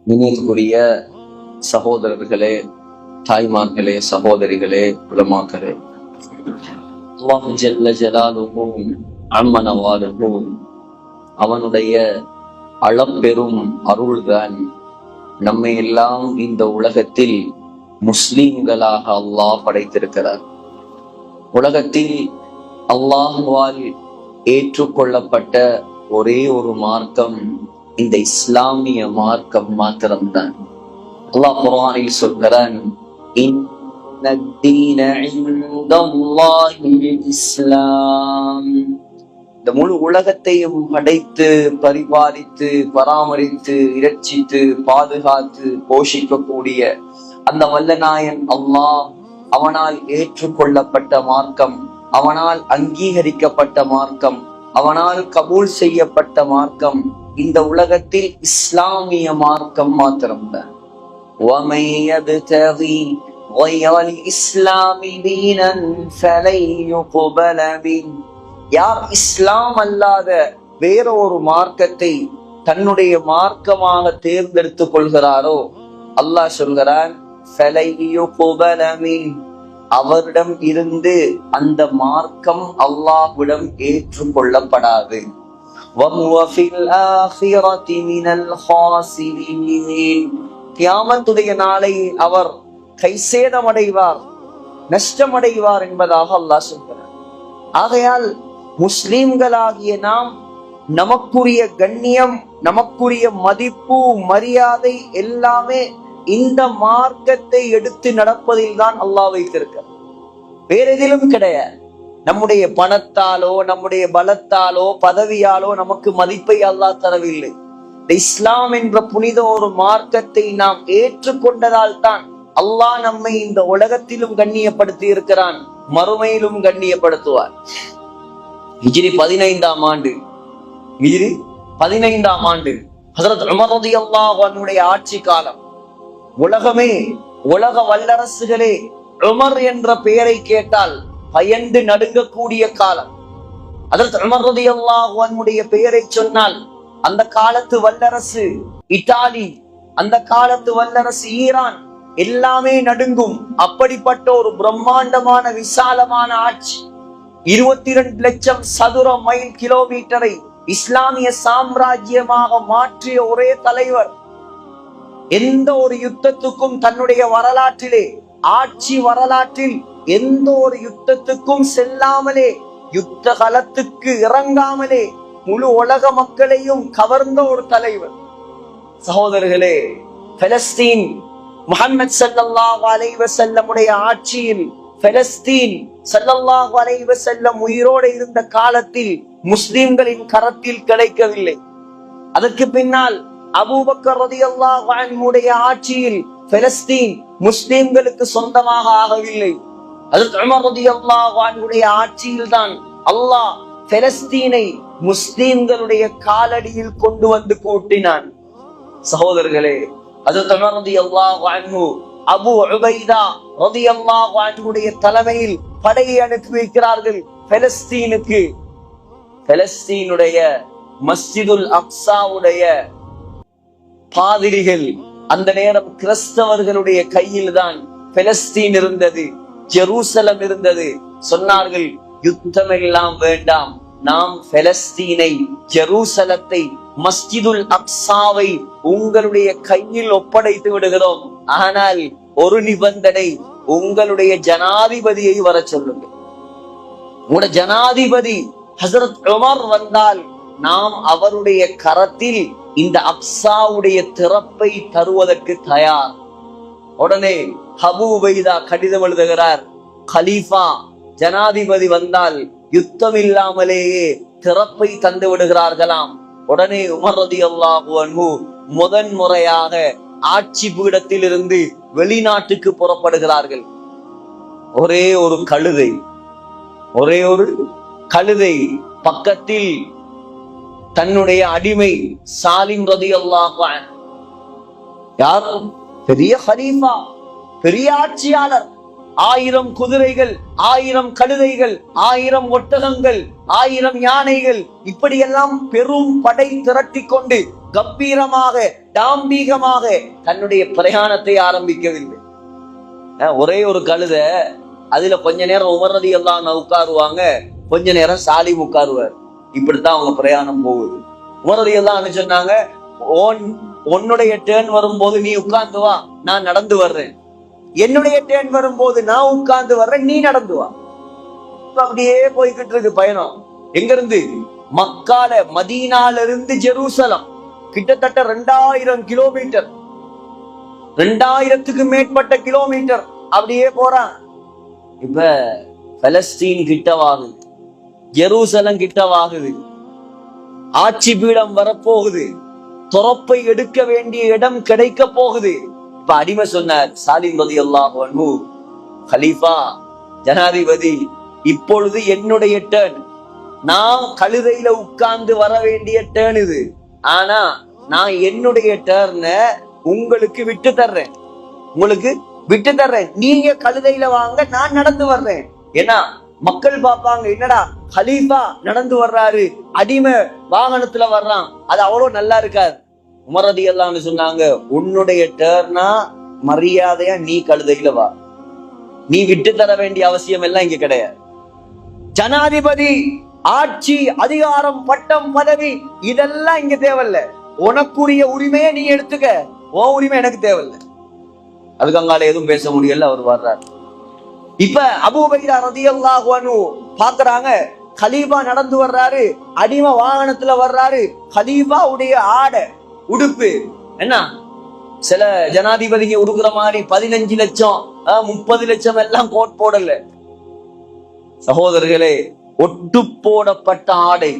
நினைவுக்குரிய சகோதரர்களே, தாய்மார்களே, சகோதரிகளே, உலமாக்களே, அல்லாஹ் ஜல்ல ஜலாலுஹு அம்ம நவாலுஹு அவனுடைய அளப்பெரும் அருள்தான் நம்மை எல்லாம் இந்த உலகத்தில் முஸ்லிம்களாக அல்லாஹ் படைத்திருக்கிறார். உலகத்தில் அல்லாஹ்வால் ஏற்றுக்கொள்ளப்பட்ட ஒரே ஒரு மார்க்கம் இந்த இஸ்லாமிய மார்க்கம் மாத்திரம்தான். அல்லாஹ் குர்ஆனில் சொல்கிறான், இஸ்லாம். இந்த முழு உலகத்தையும் படைத்து பரிபாலித்து பராமரித்து இரட்சித்து பாதுகாத்து போஷிக்கக்கூடிய அந்த வல்லநாயன் அல்லாஹ், அவனால் ஏற்றுக்கொள்ளப்பட்ட மார்க்கம், அவனால் அங்கீகரிக்கப்பட்ட மார்க்கம், அவனால் கபூல் செய்யப்பட்ட மார்க்கம் இந்த உலகத்தில் இஸ்லாமிய மார்க்கம் மாத்திரம்தான். யார் இஸ்லாம் அல்லாத வேற ஒரு மார்க்கத்தை தன்னுடைய மார்க்கமாக தேர்ந்தெடுத்துக் கொள்கிறாரோ, அல்லாஹ் சொல்கிறான், அவரிடம் இருந்து அந்த மார்க்கம் அல்லாஹ்விடம் ஏற்றுக்கொள்ளப்படாது. கியாமத்துடைய நாளை அவர் கைசேதமடைவார், நஷ்டமடைவார் என்பதாக அல்லாஹ் சொல்கிறார். ஆகையால் முஸ்லிம்களாகிய நாம் நமக்குரிய கண்ணியம், நமக்குரிய மதிப்பு, மரியாதை எல்லாமே இந்த மார்க்கத்தை எடுத்து நடப்பதில் தான் அல்லாஹ் வைத்திருக்கிறார். வேற எதிலும் கிடையாது. நம்முடைய பணத்தாலோ நம்முடைய பலத்தாலோ பதவியாலோ நமக்கு மதிப்பை அல்லாஹ் தரவில்லை. இஸ்லாம் என்ற புனித ஒரு மார்க்கத்தை நாம் ஏற்றுக்கொண்டதால் தான் அல்லாஹ் நம்மை இந்த உலகத்திலும் கண்ணியப்படுத்தி இருக்கிறான், மறுமையிலும் கண்ணியப்படுத்துவார். ஹிஜ்ரி 15ஆம் ஆண்டு ஹஜ்ரத் உமர் ரலியல்லாஹு அன்ஹுடைய ஆட்சி காலம். உலகமே, உலக வல்லரசுகளே உமர் என்ற பெயரை கேட்டால் பயந்து நடுங்கக்கூடிய காலம். ஹஜ்ரத் உமர் ரலியல்லாஹு அன்ஹுடைய பெயரை சொன்னால் அந்த காலத்து வல்லரசு இத்தாலி, அந்த காலத்து வல்லரசு ஈரான் எல்லாமே நடுங்கும். அப்படிப்பட்ட ஒரு பிரம்மாண்டமான விசாலமான ஆட்சி, 22 லட்சம் சதுர மைல் கிலோமீட்டரை இஸ்லாமிய சாம்ராஜ்யமாக மாற்றிய ஒரே தலைவர். எந்த ஒரு யுத்தத்துக்கும் தன்னுடைய வரலாற்றிலே, ஆட்சி வரலாற்றில் எந்த ஒரு யுத்தத்துக்கும் செல்லாமலே, யுத்த களத்துக்கு இறங்காமலே முழு உலக மக்களையும் கவர்ந்த ஒரு தலைவர். சகோதரர்களே, பலஸ்தீன் முஹம்மது ஸல்லல்லாஹு அலைஹி வஸல்லம் உடைய ஆட்சியில் பலஸ்தீன் ஸல்லல்லாஹு அலைஹி வஸல்லம் உயிரோடு இருந்த காலத்தில் முஸ்லிம்களின் கரத்தில் கிடைக்கவில்லை. அதற்கு பின்னால் அபூபக்கர் ரலியல்லாஹு அன்ஹு உடைய ஆட்சியில் பலஸ்தீன் முஸ்லிம்களுக்கு சொந்தமாக ஆகவில்லை. ஹஜ்ரத் உமர் ரலியல்லாஹு அன்ஹு உடைய ஆட்சியில் தான் அல்லாஹ் பலஸ்தீனை முஸ்லிம்களுடைய காலடியில் கொண்டு வந்து கூட்டினான். சகோதரர்களே, ஹஜ்ரத் உமர் ரலியல்லாஹு அன்ஹு அபூ உபைதா ரலியல்லாஹு அன்ஹுடைய தலைமையில் படையை அனுப்பி வைக்கிறார்கள் பலஸ்தீனுக்கு. பலஸ்தீனுடைய மஸ்ஜிதுல் அக்ஸாவுடைய பாதிரிகள், அந்த நேரம் கிறிஸ்தவர்களுடைய கையில் தான் பலஸ்தீன் இருந்தது, ஜெருசலம் இருந்தது. சொன்னார்கள், யுத்தம் எல்லாம் வேண்டாம், நாம் பலஸ்தீனை, ஜெருசலத்தை, மஸ்ஜிதுல் அக்ஸாவை உங்களுடைய கையில் ஒப்படைத்து விடுகிறோம். ஆனால் ஒரு நிபந்தனை, உங்களுடைய ஜனாதிபதியை வர சொல்லுங்கள். உங்களுடைய ஜனாதிபதி ஹஜ்ரத் உமர் வந்தால் நாம் அவருடைய கரத்தில் இந்த அக்ஸாவுடைய திறப்பை தருவதற்கு தயார். உடனே அபூ உபைதா கடிதம் எழுதுகிறார், கலீஃபா ஜனாதிபதி வந்தால் யுத்தம் இல்லாமலேயே திறப்பை தந்து விடுகிறார்களாம். உடனே உமர் ரலியல்லாஹு அன்ஹு முதன் முறையாக ஆட்சி பீடத்தில் இருந்து வெளிநாட்டுக்கு புறப்படுகிறார்கள். ஒரே ஒரு கழுதை பக்கத்தில் தன்னுடைய அடிமை சாலிம் ரலியல்லாஹு அன்ஹு, யார் பெரிய ஹலீஃபா, பெரிய ஆட்சியாளர், 1000 குதிரைகள், 1000 கழுதைகள், 1000 ஒட்டகங்கள், 1000 யானைகள், இப்படியெல்லாம் பெரும் படை திரட்டி கொண்டு கம்பீரமாக தாம்பீகமாக தன்னுடைய பிரயாணத்தை ஆரம்பிக்கவில்லை. ஒரே ஒரு கழுதை, அதுல கொஞ்ச நேரம் உமர் ரலியல்லாஹு அன்ஹு உட்காருவாங்க, கொஞ்ச நேரம் சாலிம் உட்காருவார். இப்படித்தான் அவங்க பிரயாணம் போகுது. உமர் ரலியல்லாஹு அன்ஹு சொன்னாங்க, உன்னுடைய டேர்ன் வரும்போது நீ உட்கார்ந்து வா, நான் நடந்து வர்றேன். என்னுடைய டேர்ன் வரும்போது நான் உட்கார்ந்து வர்றேன், நீ நடந்து வா. அப்படியே போய்கிட்டு இருக்கு பயணம். எங்க இருந்து? மக்கால, மதீனால இருந்து ஜெருசலம் கிட்டத்தட்ட 2000 கிலோமீட்டர், 2000க்கு மேற்பட்ட கிலோமீட்டர் அப்படியே போறான். இப்ப பலஸ்தீன் கிட்டவாகுது, ஜெருசலம் கிட்டவாகுது, ஆட்சி பீடம் வரப்போகுது, துறப்பை எடுக்க வேண்டிய இடம் கிடைக்க போகுது. இப்ப அடிமை சொன்னார் சாலிம் ரலியல்லாஹு அன்ஹு, கலீஃபா, ஜனாதிபதி, இப்பொழுது என்னுடைய டேர்ன். நான் கழுதையில உட்கார்ந்து வர வேண்டிய டேர்ன் இது. ஆனா நான் என்னுடைய டேர்ன உங்களுக்கு விட்டு தர்றேன், உங்களுக்கு விட்டு தர்றேன். நீங்க கழுதையில வாங்க, நான் நடந்து வர்றேன். ஏன்னா மக்கள் பார்ப்பாங்க, என்னடா கலீஃபா நடந்து வர்றாரு, அடிமை வாகனத்துல வர்றான், அது அவ்வளவு நல்லா இருக்காது. உமர் ரலியல்லாஹு அன்ஹு சொன்னாங்க, உன்னுடைய டேர்னா மரியாதையா நீ கழுதையில வா, நீ விட்டு தர வேண்டிய அவசியம் எல்லாம் இங்க கிடையாது. ஜனாதிபதி, ஆட்சி, அதிகாரம், பட்டம், பதவி, இதெல்லாம் இங்க தேவையில்ல. உனக்குரிய உரிமையை நீ எடுத்துக்க, உன் உரிமை எனக்கு தேவையில்லை. அதுக்கு அங்கால எதுவும் பேச முடியல. அவர் வர்றார். இப்ப அபூ உபைதா ரலியல்லாஹு அன்ஹு பாக்குறாங்க, கலீஃபா நடந்து வர்றாரு, அடிமை வாகனத்துல வர்றாரு. கலீஃபாவுடைய ஆடை உடுப்பு என்ன, சில ஜனாதிபதிக்கு உடுக்குற மாதிரி 15 லட்சம் 30 லட்சம் எல்லாம் கோட் போடல சகோதரர்களே. ஒட்டு போடப்பட்ட ஆடை,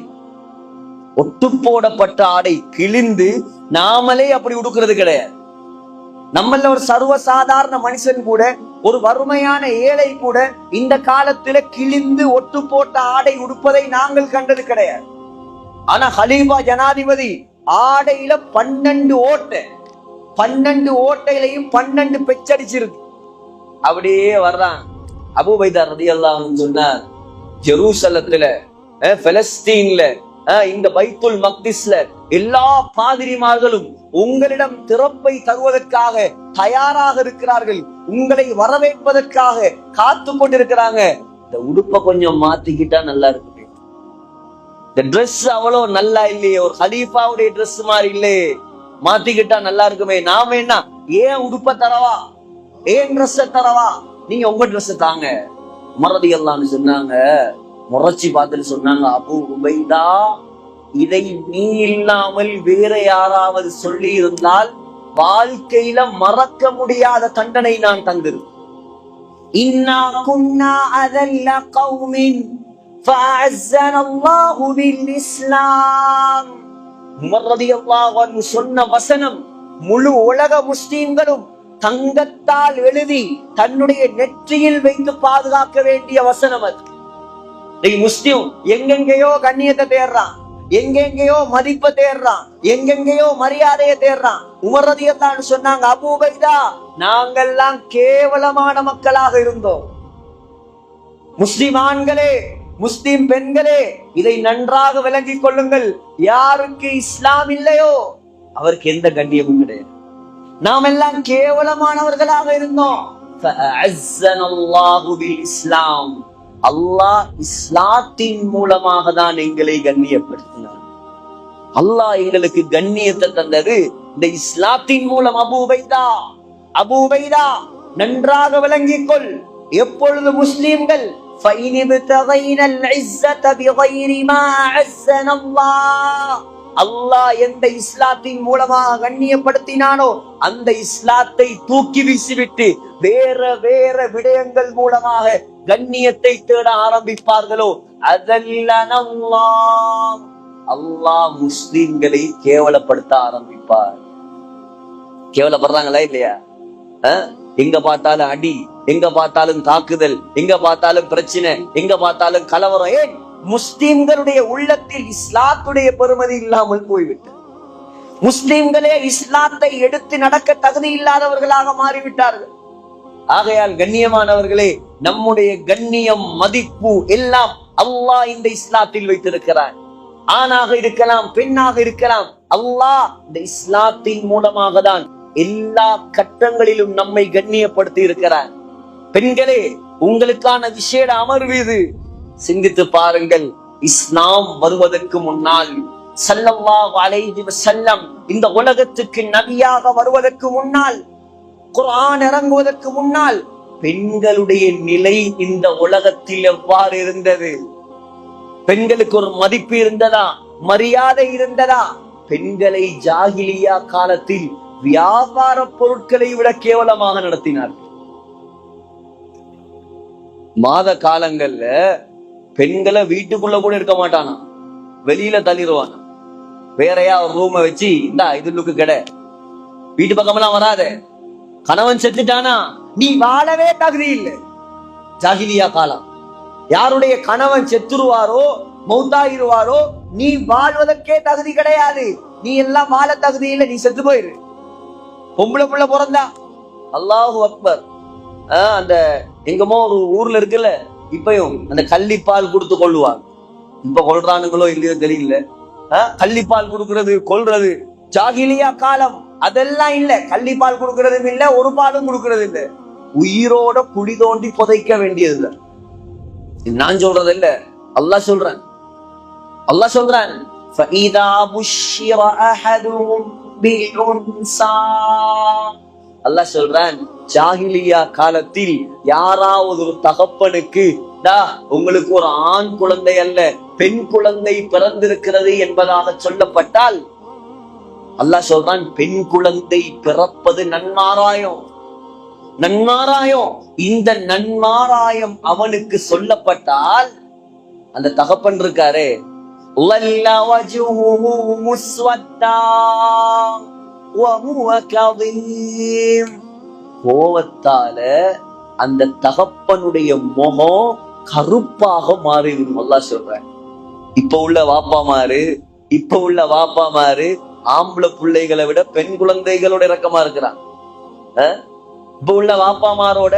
ஒட்டு போடப்பட்ட ஆடை கிழிந்து நாமளே அப்படி உடுக்கிறது கிடையாது. நம்மள ஒரு சர்வசாதாரண மனுஷன் கூட, ஒரு வறுமையான ஏழை கூட இந்த காலத்துல கிழிந்து ஒட்டு போட்ட ஆடை உடுப்பதை நாங்கள் கண்டது கிடையாது. ஆனா கலீஃபா ஜனாதிபதி ஆடையில 12 ஓட்டை, 12 ஓட்டையிலையும் 12 பெச்சடிச்சிருக்கு. அப்படியே வர்றான். அபூ உபைதா ரலியல்லாஹு அன்ஹு சொன்னார், ஜெருசலத்துல, பலஸ்தீன்ல, இந்த பைத்துல் மக்திஸ்ல எல்லா பாதிரிமார்களும் உங்களிடம் திறப்பை தருவதற்காக தயாராக இருக்கிறார்கள், உங்களை வரவேற்பதற்காக காத்து கொண்டிருக்கிறாங்க. இந்த உடுப்பை கொஞ்சம் மாத்திக்கிட்டா நல்லா இருக்கு. இந்த ட்ரெஸ் அவ்வளவு நல்லா இல்லையே, ஒரு கலீஃபாவுடைய ட்ரெஸ் மாதிரி இல்லையே, மாத்திக்கிட்டா நல்லா இருக்குமே. நாம என்ன, ஏன் உடுப்ப தரவா, ஏன் ட்ரெஸ் தரவா, நீங்க உங்க ட்ரெஸ் தாங்க. உமர் ரலியல்லாஹு அன்ஹு சொன்னாங்க, முறைச்சி பார்த்துட்டு சொன்னாங்க, அபூ உபைதா, இதை நீ இல்லாமல் வேற யாராவது சொல்லி இருந்தால் வாழ்க்கையில மறக்க முடியாத தண்டனை நான் தந்திருப்பேன். இன்னா குன்னா அதல்ல கௌமின் ஃபஅஸ்ஸன அல்லாஹு பில் இஸ்லாம். உமர் ரலியல்லாஹு அன்ஹு சொன்ன வசனம் முழு உலக முஸ்லிம்களும் தங்கத்தால் எழுதி தன்னுடைய நெற்றியில் வைத்து பாதுகாக்க வேண்டிய வசனம் அது. முஸ்லிம் எங்கெங்கயோ கண்ணியத்தை தேடுறான், எங்கெங்கயோ மதிப்பை தேடுறான், எங்கெங்கயோ மரியாதையை தேடுறான். உமர் ரலியல்லாஹு அன்ஹு சொன்னாங்க, அபூ உபைதா, நாங்கெல்லாம் கேவலமான மக்களாக இருந்தோம். முஸ்லிம் ஆண்களே, முஸ்லிம் பெண்களே, இதை நன்றாக விளங்கிக் கொள்ளுங்கள். யாருக்கு இஸ்லாம் இல்லையோ அவருக்கு எந்த கண்ணியமும் கிடையாது. நாம் எல்லாம் கேவலமானவர்களாக இருந்தோம். இஸ்லாம், அல்லாஹ் இஸ்லாத்தின் மூலமாக தான் எங்களை கண்ணியப்படுத்தினார். அல்லாஹ் எங்களுக்கு கண்ணியத்தை தந்தது இந்த இஸ்லாத்தின் மூலம். அபூ உபைதா, அபூ உபைதா, நன்றாக விளங்கிக் கொள். எப்பொழுது முஸ்லிம்கள் அல்லாஹ் எந்த இஸ்லாத்தின் மூலமாக கண்ணியப்படுத்தினானோ அந்த இஸ்லாத்தை தூக்கி வீசிவிட்டு வேற வேற விடயங்கள் மூலமாக கண்ணியத்தை தேட ஆரம்பிப்பார்களோ அதெல்லாம் அல்லாஹ் முஸ்லிம்களை கேவலப்படுத்த ஆரம்பிப்பார். கேவலப்படுறாங்களா இல்லையா? எங்க பார்த்தாலும் அடி, எங்க பார்த்தாலும் தாக்குதல், எங்க பார்த்தாலும் பிரச்சனை, எங்க பார்த்தாலும் கலவரம். ஏன்? முஸ்லிம்களுடைய உள்ளத்தில் இஸ்லாத்துடைய பெருமதி இல்லாமல் போய்விட்டது. முஸ்லிம்களே இஸ்லாத்தை எடுத்து நடக்க தகுதி இல்லாதவர்களாக மாறிவிட்டார்கள். ஆகையால் கண்ணியமானவர்களே, நம்முடைய கண்ணியம், மதிப்பு எல்லாம் அல்லாஹ் இந்த இஸ்லாத்தில் வைத்திருக்கிறான். ஆணாக இருக்கலாம், பெண்ணாக இருக்கலாம், அல்லாஹ் இந்த இஸ்லாத்தின் மூலமாக தான் எல்லா கட்டங்களிலும் நம்மை கண்ணியப்படுத்தி இருக்கிறார். பெண்களே, உங்களுக்கான விசேட அமர்வு இது. சிந்தித்து பாருங்கள். இஸ்லாம் வருவதற்கு முன்னால், ஸல்லல்லாஹு அலைஹி வஸல்லம் இந்த உலகத்துக்கு நபியாக வருவதற்கு முன்னால், குர்ஆன் இறங்குவதற்கு முன்னால் பெண்களுடைய நிலை இந்த உலகத்தில் எவ்வாறு இருந்தது? பெண்களுக்கு ஒரு மதிப்பு இருந்ததா? மரியாதை இருந்ததா? பெண்களை ஜாகிலியா காலத்தில் வியாபார பொருட்களை விட கேவலமாக நடத்தினார்கள். மாத காலங்கள்ல பெண்களை வீட்டுக்குள்ள கூட இருக்க மாட்டானா, வெளியில தள்ளிடுவானா. வேறையா ஒரு ரூமை வச்சு, இந்தா இதுக்கு கடை, வீட்டு பக்கமெல்லாம் வராத. கணவன் செத்துட்டானா நீ வாழவே தகுதி இல்லை. ஜாகிலியா காலம். யாருடைய கணவன் செத்துருவாரோ, மௌத்தாயிருவாரோ, நீ வாழ்வதற்கே தகுதி கிடையாது. நீ எல்லாம் வாழ தகுதி இல்லை, நீ செத்து போயிரு. பொம்பளை புள்ள பிறந்தா அல்லாஹு அக்பர். அந்த எங்கமோ ஒரு ஊர்ல இருக்குல்ல, இப்பயும் அந்த கள்ளிப்பால் கொடுத்து கொள்ளுவாங்க. இப்ப கொள்றானுங்களோ இல்லையோ தெரியல. கள்ளிப்பால் கொடுக்கறது, கொல்றது ஜாகிலியா காலம். அதெல்லாம் இல்ல. கள்ளிப்பால் கொடுக்கறதும் இல்ல, ஒரு பாலும் கொடுக்கறது இல்ல. உயிரோட குழி தோண்டி புதைக்க வேண்டியது. நான் சொல்றது இல்ல, அல்லாஹ் சொல்றான். அல்லாஹ் சொல்றான், فَإِذَا بُشِّرَ أَحَدُهُمْ بِالْأُنْثَى. அல்லாஹ் சொல்றான், ஜாகிலியா காலத்தில் யாராவது ஒரு தகப்பனுக்கு உங்களுக்கு ஒரு ஆண் குழந்தை அல்ல பெண் குழந்தை பிறந்திருக்கிறது என்பதாக சொல்லப்பட்டால், அல்லாஹ் சொல்றான், பெண் குழந்தை பிறப்பது நன்மாராயம். நன்மாராயம். இந்த நன்மாராயம் அவனுக்கு சொல்லப்பட்டால், அந்த தகப்பன் இருக்காரே, கோவத்தால அந்த தகப்பனுடைய முகம் கருப்பாக மாறிடும். அல்லாஹ் சொல்றேன். இப்ப உள்ள வாப்பாமாரு ஆம்பளை பிள்ளைகளை விட பெண் குழந்தைகளோட இரக்கமா இருக்கிறான். இப்ப உள்ள வாப்பாமாரோட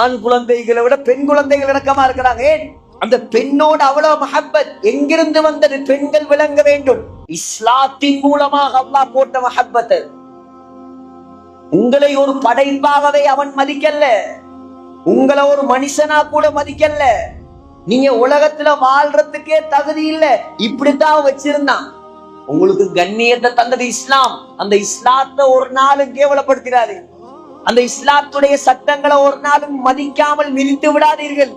ஆண் குழந்தைகளை விட பெண் குழந்தைகள் இரக்கமா இருக்கிறாங்க. ஏன்? அந்த பெண்ணோட அவ்வளவு மஹப்பத் எங்கிருந்து வந்தது? பெண்கள் விளங்க வேண்டும். இஸ்லாத்தின் மூலமாக அல்லாஹ் போட்ட மஹப்பத். உங்களை ஒரு படைப்பாகவே அவன் மதிக்கல, உங்களை ஒரு மனுஷனா கூட மதிக்கல. நீங்க உலகத்துல வாழ்றதுக்கே தகுதி இல்லை, இப்படித்தான் வச்சிருந்தான். உங்களுக்கு கண்ணியத்தை தந்தது இஸ்லாம். அந்த இஸ்லாத்தை ஒரு நாளும் கேவலப்படுத்திடாது. அந்த இஸ்லாத்துடைய சட்டங்களை ஒரு நாளும் மதிக்காமல் மிதித்து விடாதீர்கள்.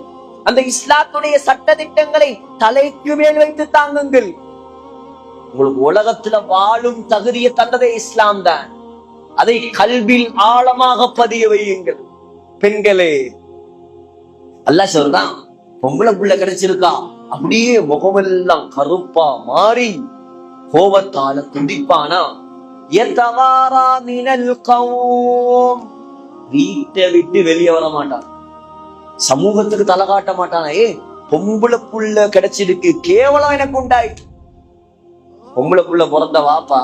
அந்த இஸ்லாத்துடைய சட்ட திட்டங்களை தலைக்கு மேல் வைத்து தாங்குங்கள். உங்களுக்கு உலகத்துல வாழும் தகுதியை தந்ததே இஸ்லாம் தான். அதை கல்வில் ஆழமாக பதிய வையுங்கள். பெண்களே, அல்லாஹ் சொல்றான், பொம்பளை புள்ள கிடைச்சிருக்கா, அப்படியே முகமெல்லாம் கருப்பா மாறி கோபத்தால துடிப்பானா, வீட்டை விட்டு வெளியே வர மாட்டான், சமூகத்துக்கு தலை காட்ட மாட்டானா. பொம்பளை புள்ள கிடைச்சிருக்கு, கேவலம் எனக்கு உண்டாயிட்டு. பொம்பளை புள்ள பிறந்த வாப்பா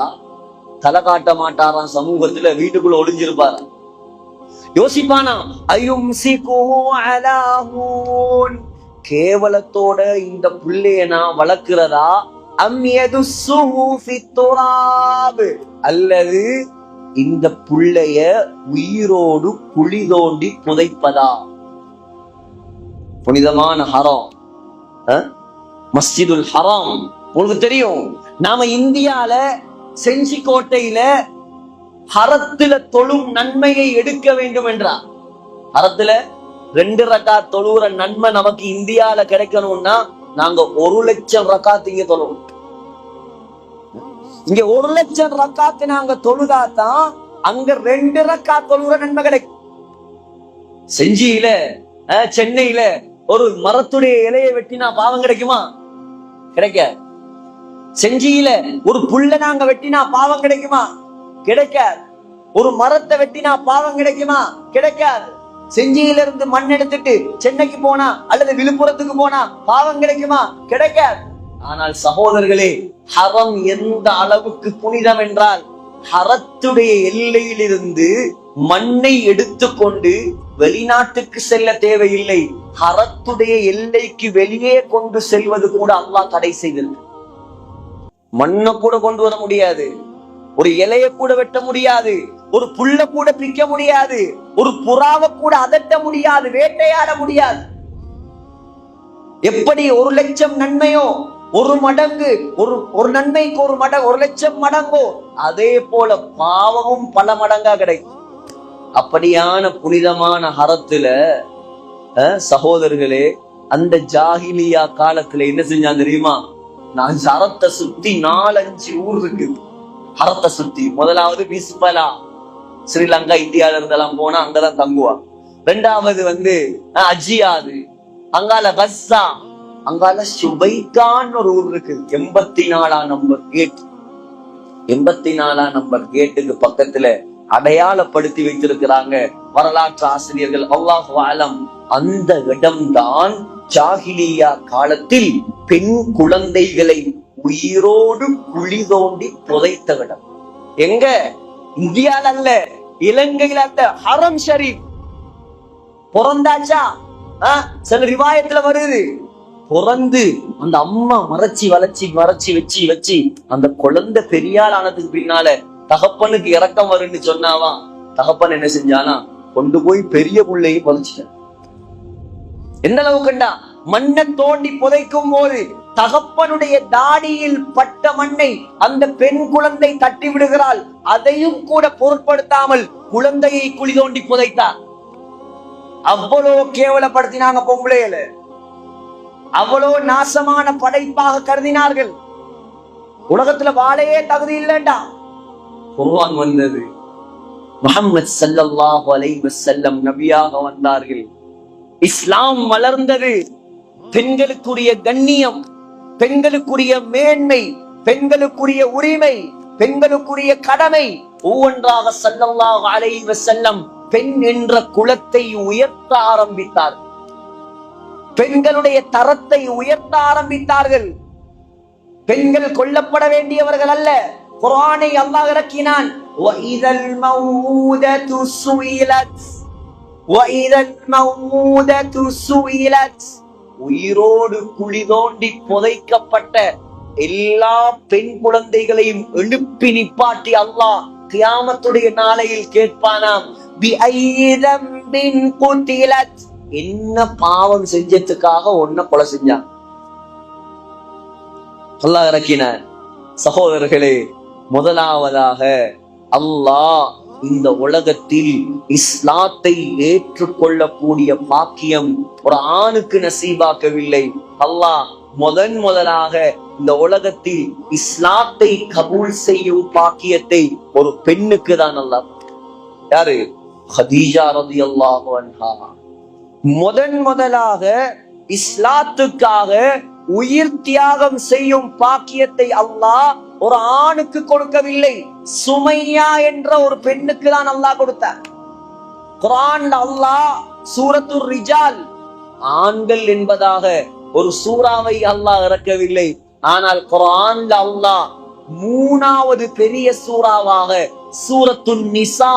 தலை காட்ட மாட்டாராம் சமூகத்துல, வீட்டுக்குள்ள ஒளிஞ்சிருப்பாரா. யோசிப்பானா, கேவலத்தோட இந்த புள்ளைய நான் வளர்க்கிறதா, அல்லது இந்த புள்ளைய உயிரோடு குழி தோண்டி புதைப்பதா? புனிதமான ஹராம், மஸ்ஜிதுல் ஹராம். உங்களுக்கு தெரியும், நாம இந்தியால செஞ்சிக்கோட்டையில ஹரத்துல தொழும் நன்மையை எடுக்க வேண்டும் என்றார். ஹரத்துல 2 ரக்காத் தொழுகிற நன்மை நமக்கு இந்தியால கிடைக்கணும்னா நாங்க 1 லட்சம் ரக்காத் இங்க தொழுவோம். இங்க 1 லட்சம் ரக்காத்து நாங்க தொழுதாதான் அங்க 2 ரக்காத் தொழுகிற நன்மை கிடைக்கும். செஞ்சியில சென்னையில ஒரு மரத்துடைய இலையை வெட்டினா பாவம் கிடைக்குமா? கிடைக்க. செஞ்சியில ஒரு புல்ல நாங்க வெட்டினா பாவம் கிடைக்குமா? கிடைக்காது. ஒரு மரத்தை வெட்டினா பாவம் கிடைக்குமா? கிடைக்காது. செஞ்சியில இருந்து மண் எடுத்துட்டு சென்னைக்கு போனா அல்லது விழுப்புரத்துக்கு போனா பாவம் கிடைக்குமா? கிடைக்காது. ஆனால் சகோதரர்களே, ஹரம் எந்த அளவுக்கு புனிதம் என்றால், ஹரத்துடைய எல்லையிலிருந்து மண்ணை எடுத்துக்கொண்டு வெளிநாட்டுக்கு செல்ல தேவையில்லை, ஹரத்துடைய எல்லைக்கு வெளியே கொண்டு செல்வது கூட அல்லாஹ் தடை செய்திருக்கு. மண்ணை கூட கொண்டு வர முடியாது, ஒரு இலைய கூட வெட்ட முடியாது, ஒரு புல்ல கூட பிக்க முடியாது, ஒரு புறாவை கூட அதட்ட முடியாது, வேட்டையாட முடியாது. எப்படி 1,00,000 நன்மையோ ஒரு மடங்கு, ஒரு நன்மைக்கு ஒரு மடங்கு 1,00,000 மடங்கோ, அதே போல பாவமும் பல மடங்கா கிடைக்கும். அப்படியான புனிதமான ஹரத்துல சகோதரர்களே, அந்த ஜாஹிலியா காலத்துல என்ன செஞ்சான் தெரியுமா? நான் ஹரத்தை சுத்தி 4-5 ஊர் இருக்கு. ஹரத்தை சுத்தி முதலாவது பிஸ்பலா, ஸ்ரீலங்கா இந்தியால இருந்தெல்லாம் போனா அங்கதான் தங்குவா. 2வது அஜியாது, அங்கால கஸ்ஸா, அங்கால சுபைகான் ஒரு ஊர் இருக்கு. 84ஆம் நம்பர் கேட், 84ஆம் நம்பர் கேட்டுக்கு பக்கத்துல அடையாளப்படுத்தி வைத்திருக்கிறாங்க வரலாற்று ஆசிரியர்கள். அல்லாஹு அலம். அந்த இடம்தான் ஜாஹிலியா காலத்தில் பெண் குழந்தைகளை உயிரோடு குழி தோண்டி புதைத்த இடம். எங்க? இந்தியால அல்ல, இலங்கையில அல்ல, ஹரம் ஷரீப். பிறந்தாச்சா சில ரிவாயத்துல வருது, பிறந்து அந்த அம்மா மறைச்சி வச்சு அந்த குழந்தை பெரியாள் ஆனதுக்கு பின்னால தகப்பனுக்கு இறக்கம் வருன்னு சொன்னாவா, தகப்பன் என்ன செஞ்சானா கொண்டு போய் பெரிய புள்ளையும் புதைச்சிட்டான். எந்த அளவுக்குண்டா, மண்ணை தோண்டி புதைக்கும் போது தகப்பனுடைய தாடியில் பட்ட மண்ணை அந்த பெண் குழந்தை தட்டி விடுகிறாள். அதையும் கூட பொருட்படுத்தாமல் குழந்தையை குழி தோண்டி புதைத்தார். அவ்வளோ கேவலப்படுத்தினாங்க பொம்பளையில, அவ்வளோ நாசமான படைப்பாக கருதினார்கள். உலகத்துல வாழையே தகுதி இல்லைண்டா. குர்ஆன் வந்தது, முஹம்மது ஸல்லல்லாஹு அலைஹி வஸல்லம் நபியாக வந்தார்கள், இஸ்லாம் வளர்ந்தது. பெண்களுக்குரிய கண்ணியம், பெண்களுக்குரிய மேன்மை, பெண்களுக்குரிய உரிமை, பெண்களுக்குரிய கடமை ஒவ்வொன்றாக ஸல்லல்லாஹு அலைஹி வஸல்லம் பெண் என்ற குலத்தை உயர்த்த ஆரம்பித்தார். பெண்களுடைய தரத்தை உயர்த்த ஆரம்பித்தார்கள். பெண்கள் கொல்லப்பட வேண்டியவர்கள் அல்ல. குர்ஆனை அல்லாஹ் இறக்கினான், வஇதல் மௌஊதது சுயிலத், வஇதல் மௌஊதது சுயிலத். உயிரோடு குழி தோண்டி புதைக்கப்பட்ட எல்லா பெண் குழந்தைகளையும் எழுப்பி நிப்பாட்டி அல்லாஹ் கியாமத்துடைய நாளையில் கேட்பானாம், பிஐதம்பின் குதிலத். என்ன பாவம் செஞ்சதுக்காக உன்னை கொலை செஞ்சான்? அல்லாஹ் இறக்கினார். சகோதரர்களே, முதலாவதாக அல்லாஹ் இந்த உலகத்தில் இஸ்லாத்தை ஏற்றுக்கொள்ளக்கூடிய பாக்கியம் ஒரு ஆணுக்கு நசீபாக்கவில்லை. அல்லாஹ் முதலாக இந்த உலகத்தில் இஸ்லாத்தை கபூல் செய்யும் பாக்கியத்தை ஒரு பெண்ணுக்கு தான் அல்லாஹ். யாரு? ஹதீஜா ரலியல்லாஹு அன்ஹா. முதலாக இஸ்லாத்துக்காக உயிர் தியாகம் செய்யும் பாக்கியத்தை அல்லாஹ் ஒரு ஆணுக்கு கொடுக்கவில்லை, சுமையா என்ற ஒரு பெண்ணுக்கு தான் அல்லாஹ் கொடுத்தார். குர்ஆன்ல அல்லாஹ் சூரத்துர் ரிஜால், ஆண்கள் என்பதாக ஒரு சூறாவை அல்லாஹ் இறக்கவில்லை. ஆனால் குர்ஆன்ல அல்லாஹ் 3வது பெரிய சூறாவாக சூரத்துன் நிசா,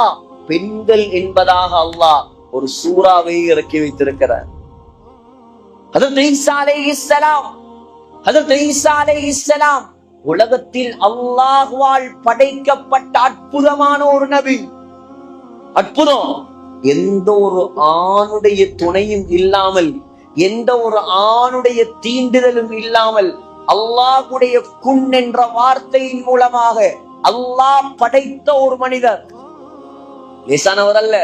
பெண்கள் என்பதாக அல்லாஹ் ஒரு சூறாவை இறக்கி வைத்திருக்கிறார். ஹஜ்ரத் ஈசா அலைஹிஸ்ஸலாம் உலகத்தில் அல்லாஹ்வால் படைக்கப்பட்ட அற்புதமான ஒரு நபி. அற்புதம். எந்த ஒரு ஆணுடைய துணையும் இல்லாமல், எந்த ஒரு ஆணுடைய தீண்டுதலும் இல்லாமல் அல்லாஹ்வுடைய குன் என்ற வார்த்தையின் மூலமாக அல்லாஹ் படைத்த ஒரு மனிதர். லேசானவர் அல்ல,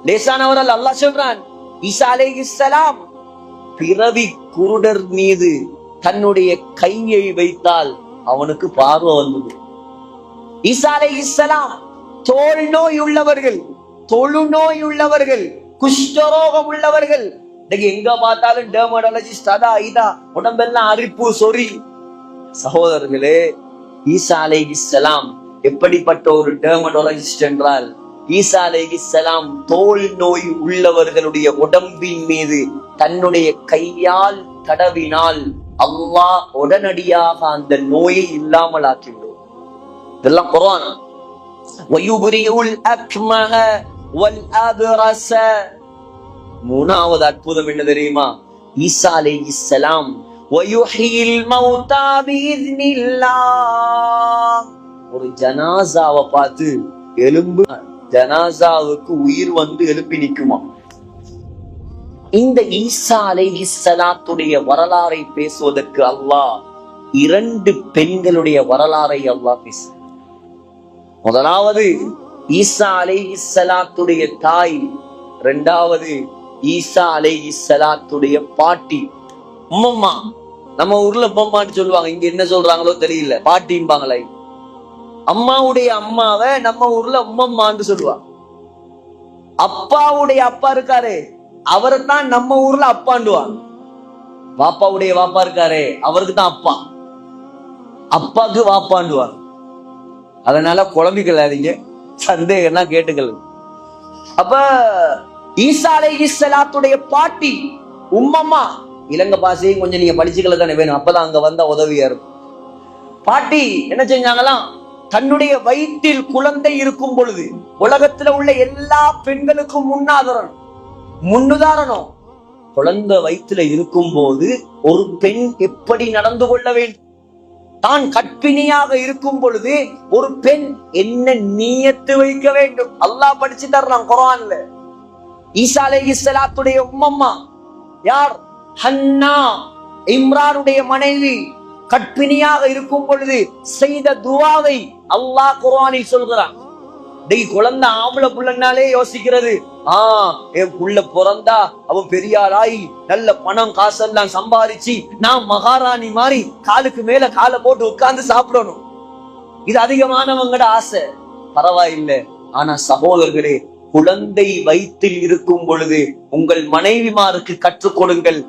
லேசானவர் அல்ல. அல்லாஹ் சொல்றான், ஈசா அலைஹிஸ்ஸலாம் பிறவி குருடர் மீது தன்னுடைய கையை வைத்தால் அவனுக்கு பார்வை வந்தது. ஈசா அலைஹிஸ்ஸலாம் தோல் நோய் உள்ளவர்கள், தொழுநோய் உள்ளவர்கள், குஷ்டரோகம் உள்ளவர்கள், எங்க பார்த்தாலும் டெர்மடாலஜிஸ்ட், அதா இதா, உடம்பெல்லாம் அரிப்பு சொறி. சகோதரர்களே, ஈசா அலைஹிஸ்ஸலாம் எப்படிப்பட்ட ஒரு டெர்மடாலஜிஸ்ட் என்றால், ஈசா அலைஹிஸ்ஸலாம் தோல் நோய் உள்ளவர்களுடைய உடம்பின் மீது தன்னுடைய கையால் தடவினால் அல்லாஹ் உடனடியாக அந்த நோயை இல்லாமல் ஆக்கிவிடும். இதெல்லாம் குர்ஆன். வயுபரியுல் அக்மஹ வல் அப்ரஸ மூணாவது அற்புதம் என்ன தெரியுமா? ஈசா அலைஹிஸ்ஸலாம் வயுஹில் மௌதா பிஇذنில்லாஹ், ஒரு ஜனாசாவை பார்த்து எலும்பு, ஜனாசாவுக்கு உயிர் வந்து எழுப்பி நிக்குமா. இந்த ஈசா அலைஹிஸ்ஸலாத்துடைய வரலாறை பேசுவதற்கு அல்லாஹ் 2 பெண்களுடைய வரலாறை அல்லாஹ் பேச. முதலாவது ஈசா அலைஹிஸ்ஸலாத்துடைய தாய், 2வது ஈசா அலைஹிஸ்ஸலாத்துடைய பாட்டி உம்மம்மா. நம்ம ஊர்ல உம்மம்மான்னு சொல்லுவாங்க, இங்க என்ன சொல்றாங்களோ தெரியல, பாட்டிம்பாங்களே. அம்மாவுடைய அம்மாவை நம்ம ஊர்ல உம்மம்மான்னு சொல்லுவாங்க. அப்பாவுடைய அப்பா இருக்காரு, அவரை தான் நம்ம ஊர்ல அப்பாண்டுவாங்க. வாப்பாவுடைய வாப்பா இருக்காரு, அவருக்கு தான் அப்பா, அப்பாக்கு வாப்பாண்டுவாங்க. அதனால குழம்பிக்கலாதீங்க, சந்தேகம்னா கேட்டுக்கல. அப்ப ஈசா அலைஹிஸ்ஸலாத்துடைய பாட்டி உம்மம்மா, இலங்கை பாஷையும் கொஞ்சம் நீங்க படிச்சுக்கல தானே வேணும், அப்பதான் அங்க வந்தா உதவியா இருக்கும். பாட்டி என்ன செஞ்சாங்களாம், தன்னுடைய வயிற்றில் குழந்தை இருக்கும் பொழுது உலகத்துல உள்ள எல்லா பெண்களுக்கும் முன்னுதாரணம். குழந்தை வயிற்றுல இருக்கும் போது ஒரு பெண் எப்படி நடந்து கொள்ள வேண்டும், தான் கற்பிணியாக இருக்கும் பொழுது ஒரு பெண் என்ன நியத்து வைக்க வேண்டும், அல்லாஹ் படிச்சு தர்றான் குர்ஆன்ல. ஈசா அலைஹிஸ்ஸலாத்துடைய உம்மம்மா யார்? ஹன்னா, இம்ரானுடைய மனைவி. கற்பிணியாக இருக்கும் பொழுது செய்த துஆவை அல்லாஹ் குர்ஆனில் சொல்கிறான். குழந்தை ஆம்பளை புள்ளனாலே யோசிக்கிறது, என் புள்ள பிறந்தா அவன் பெரியாராய் நல்ல பணம் காசெல்லாம் சம்பாதிச்சு நான் மகாராணி மாதிரி காலுக்கு மேல காலை போட்டு உட்கார்ந்து சாப்பிடணும். இது அதிகமானவங்கட ஆசை. பரவாயில்லை. ஆனா சகோதரர்களே, குழந்தை வயிற்றில் இருக்கும் பொழுது உங்கள் மனைவிமாருக்கு கற்றுக் கொடுங்கள்.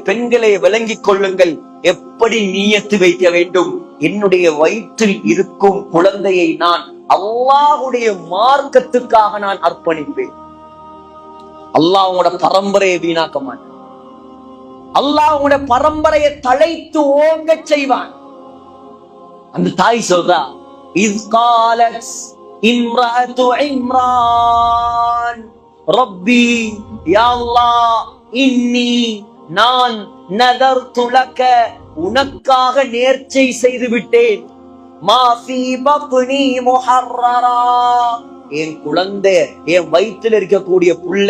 பெண்களை விளங்கிக் கொள்ளுங்கள், எப்படி நியத்து வைக்க வேண்டும். என்னுடைய வயிற்றில் இருக்கும் குழந்தையை நான் அல்லாஹ்வுடைய மார்க்கத்துக்காக நான் அர்ப்பணிப்பேன். அல்லாஹ் உங்களோட பரம்பரையை வீணாக்க மாட்டான். அல்லாஹ் உங்களோட பரம்பரையை தழைத்து ஓங்க செய்வான். அந்த தாய் சொல்றா, இஸ் காலத் இம்ராத்து இம்ரான் ரப்பி யா அல்லாஹ் இன்னி நான் நதர்து லக உனக்காக நேர்ச்சை செய்து விட்டேன். மா ஃபீ பத்னி முஹர்ரரா, என் குழந்தை, என் வயிற்றில் இருக்கக்கூடிய புள்ள,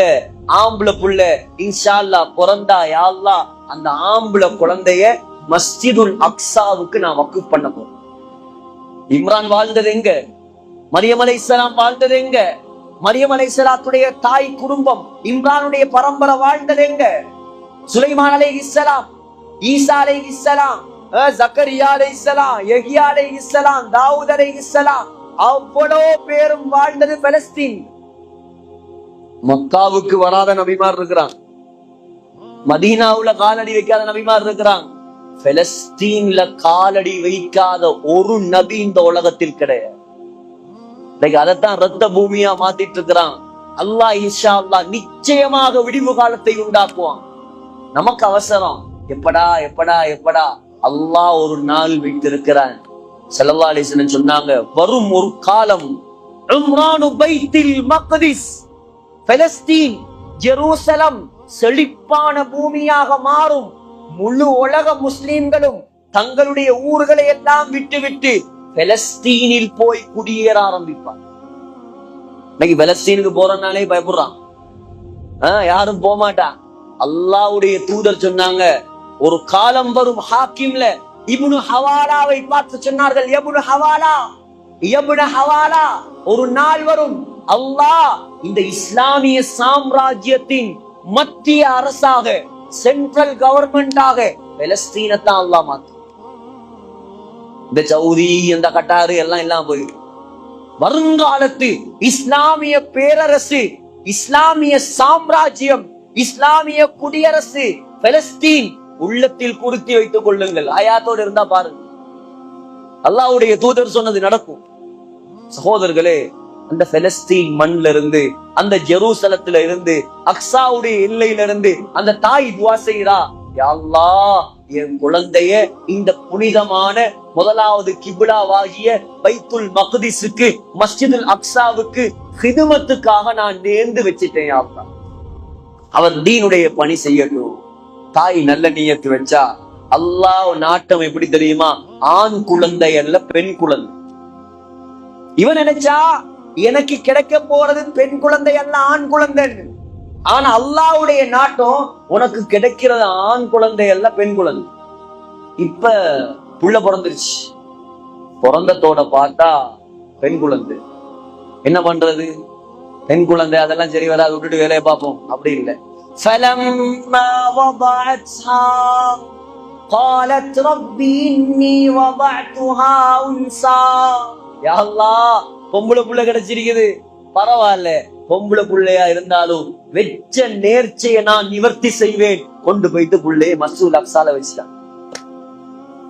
ஆம்பளை புள்ள இன்ஷா அல்லாஹ் பிறந்தா யா அல்லாஹ் அந்த ஆம்பளை குழந்தைய மஸ்ஜிதுல் அக்ஸாவுக்கு நான் வக்ஃப் பண்ண போறேன். இம்ரான் வாழ்ந்தது எங்க? மரியம் அலைஹிஸ்ஸலாம் வாழ்ந்தது எங்க? மரியம் அலைஹிஸ்ஸலாத்துடைய தாய் குடும்பம் இம்ரானுடைய பரம்பரை வாழ்ந்தது எங்க? சுலைமான் அலைஹிஸ்ஸலாம், ஈசா அலைஹிஸ்ஸலாம், ஜக்கரியா அலைஹிஸ்ஸலாம், யஹ்யா அலைஹிஸ்ஸலாம், தாவூத் அலைஹிஸ்ஸலாம், அவ்வளவு பேரும் வாழ்ந்தது பலஸ்தீன். மக்காவுக்கு வராத நபிமார் இருக்கிறான், மதீனாவுல காலடி வைக்காத நபிமார் இருக்கிறான், பலஸ்தீன்ல காலடி வைக்காத ஒரு நபி இந்த உலகத்தில் கிடையாது. அதைத்தான் ரத்த பூமியா மாத்திட்டு இருக்கிறான். அல்லாஹ் இன்ஷா அல்லாஹ் நிச்சயமாக விடிவு காலத்தை உண்டாக்குவான். நமக்கு அவசரம், எப்படா எப்படா எப்படா. அல்லாஹ் ஒரு நாள் வைத்திருக்கிறான். ஸல்லல்லாஹு அலைஹி வஸல்லம் சொன்னாங்க, வரும் ஒரு காலம் உம்ரானு பைத்துல் மக்திஸ், பலஸ்தீன் ஜெருசலம் செழிப்பான பூமியாக மாறும். முழு உலக முஸ்லிம்களும் தங்களுடைய ஊர்களை எல்லாம் விட்டு பலஸ்தீனில் போய் குடியேற ஆரம்பிப்பார். இன்னைக்கு பலஸ்தீனுக்கு போறனாலே பயப்படுறான், யாரும் போக மாட்டான். அல்லாஹ்வுடைய தூதர் சொன்னாங்க, ஒரு காலம் வரும், ஹாக்கிம்ல இப்னு ஹவாலாவை பார்த்து சொன்னார்கள், இப்னு ஹவாலா, இப்னு ஹவாலா, ஒரு நாள் வரும் அல்லாஹ் இந்த இஸ்லாமிய சாம்ராஜ்யத்தின் மத்திய அரசாக, சென்ட்ரல் கவர்மெண்டாக பலஸ்தீனத்தான் அல்லாஹ் மாத்தும். இந்த சவுதி, இந்த கட்டாரு எல்லாம் எல்லாம் போயிடும். வருங்காலத்து இஸ்லாமிய பேரரசு, இஸ்லாமிய சாம்ராஜ்யம், இஸ்லாமிய குடியரசு பலஸ்தீன் உள்ளத்தில் குறித்து வைத்துக் கொள்ளுங்கள். ஆயாத்தோடு இருந்தா பாருங்க, அல்லாஹ்வுடைய தூதர் சொன்னது நடக்கும். சகோதரர்களே, அந்த பலஸ்தீன் மண்ணில இருந்து, அந்த ஜெருசலத்துல இருந்து, அக்ஸாவுடைய எல்லையில இருந்து அந்த தாய் துஆ செய்றா, யா அல்லாஹ் என் குழந்தைய இந்த புனிதமான முதலாவது கிப்லாவாகிய பைத்துல் மக்திஸுக்கு, மஸ்ஜிதுல் அக்ஸாவுக்கு ஹிதுமத்துக்காக நான் நேர்ந்து வச்சிட்டேன். யா அல்லாஹ் அவர் தீனுடைய பணி செய்யட்டும். தாய் நல்ல நியத்து வச்சா அல்லாஹ் நாட்டம் எப்படி தெரியுமா? ஆண் குழந்தை அல்ல, பெண் குழந்தை. இவன் நினைச்சா எனக்கு கிடைக்க போறது பெண் குழந்தை அல்ல, ஆண் குழந்தை. ஆனா அல்லாஹ்வுடைய நாட்டம் உனக்கு கிடைக்கிறது ஆண் குழந்தை அல்ல, பெண் குழந்தை. இப்ப புள்ள பிறந்துருச்சு. பிறந்தத்தோட பார்த்தா பெண் குழந்தை. என்ன பண்றது? பெண் குழந்தை, அதெல்லாம் சரி வராது, விட்டுட்டு வேலையை பார்ப்போம். அப்படி இல்லை. فلما وضعتها قالت رب إني وضعتها أنثى. யா அல்லாஹ், பொம்பளை புள்ள கிடைச்சிருக்குது, பரவாயில்ல. பொம்பளை புள்ளையா இருந்தாலும் வெச்ச நேர்ச்சையை நான் நிவர்த்தி செய்வேன். கொண்டு போயிட்டு புள்ளைய மஸ்ஜிதுல் அக்ஸால வச்சுட்டான்.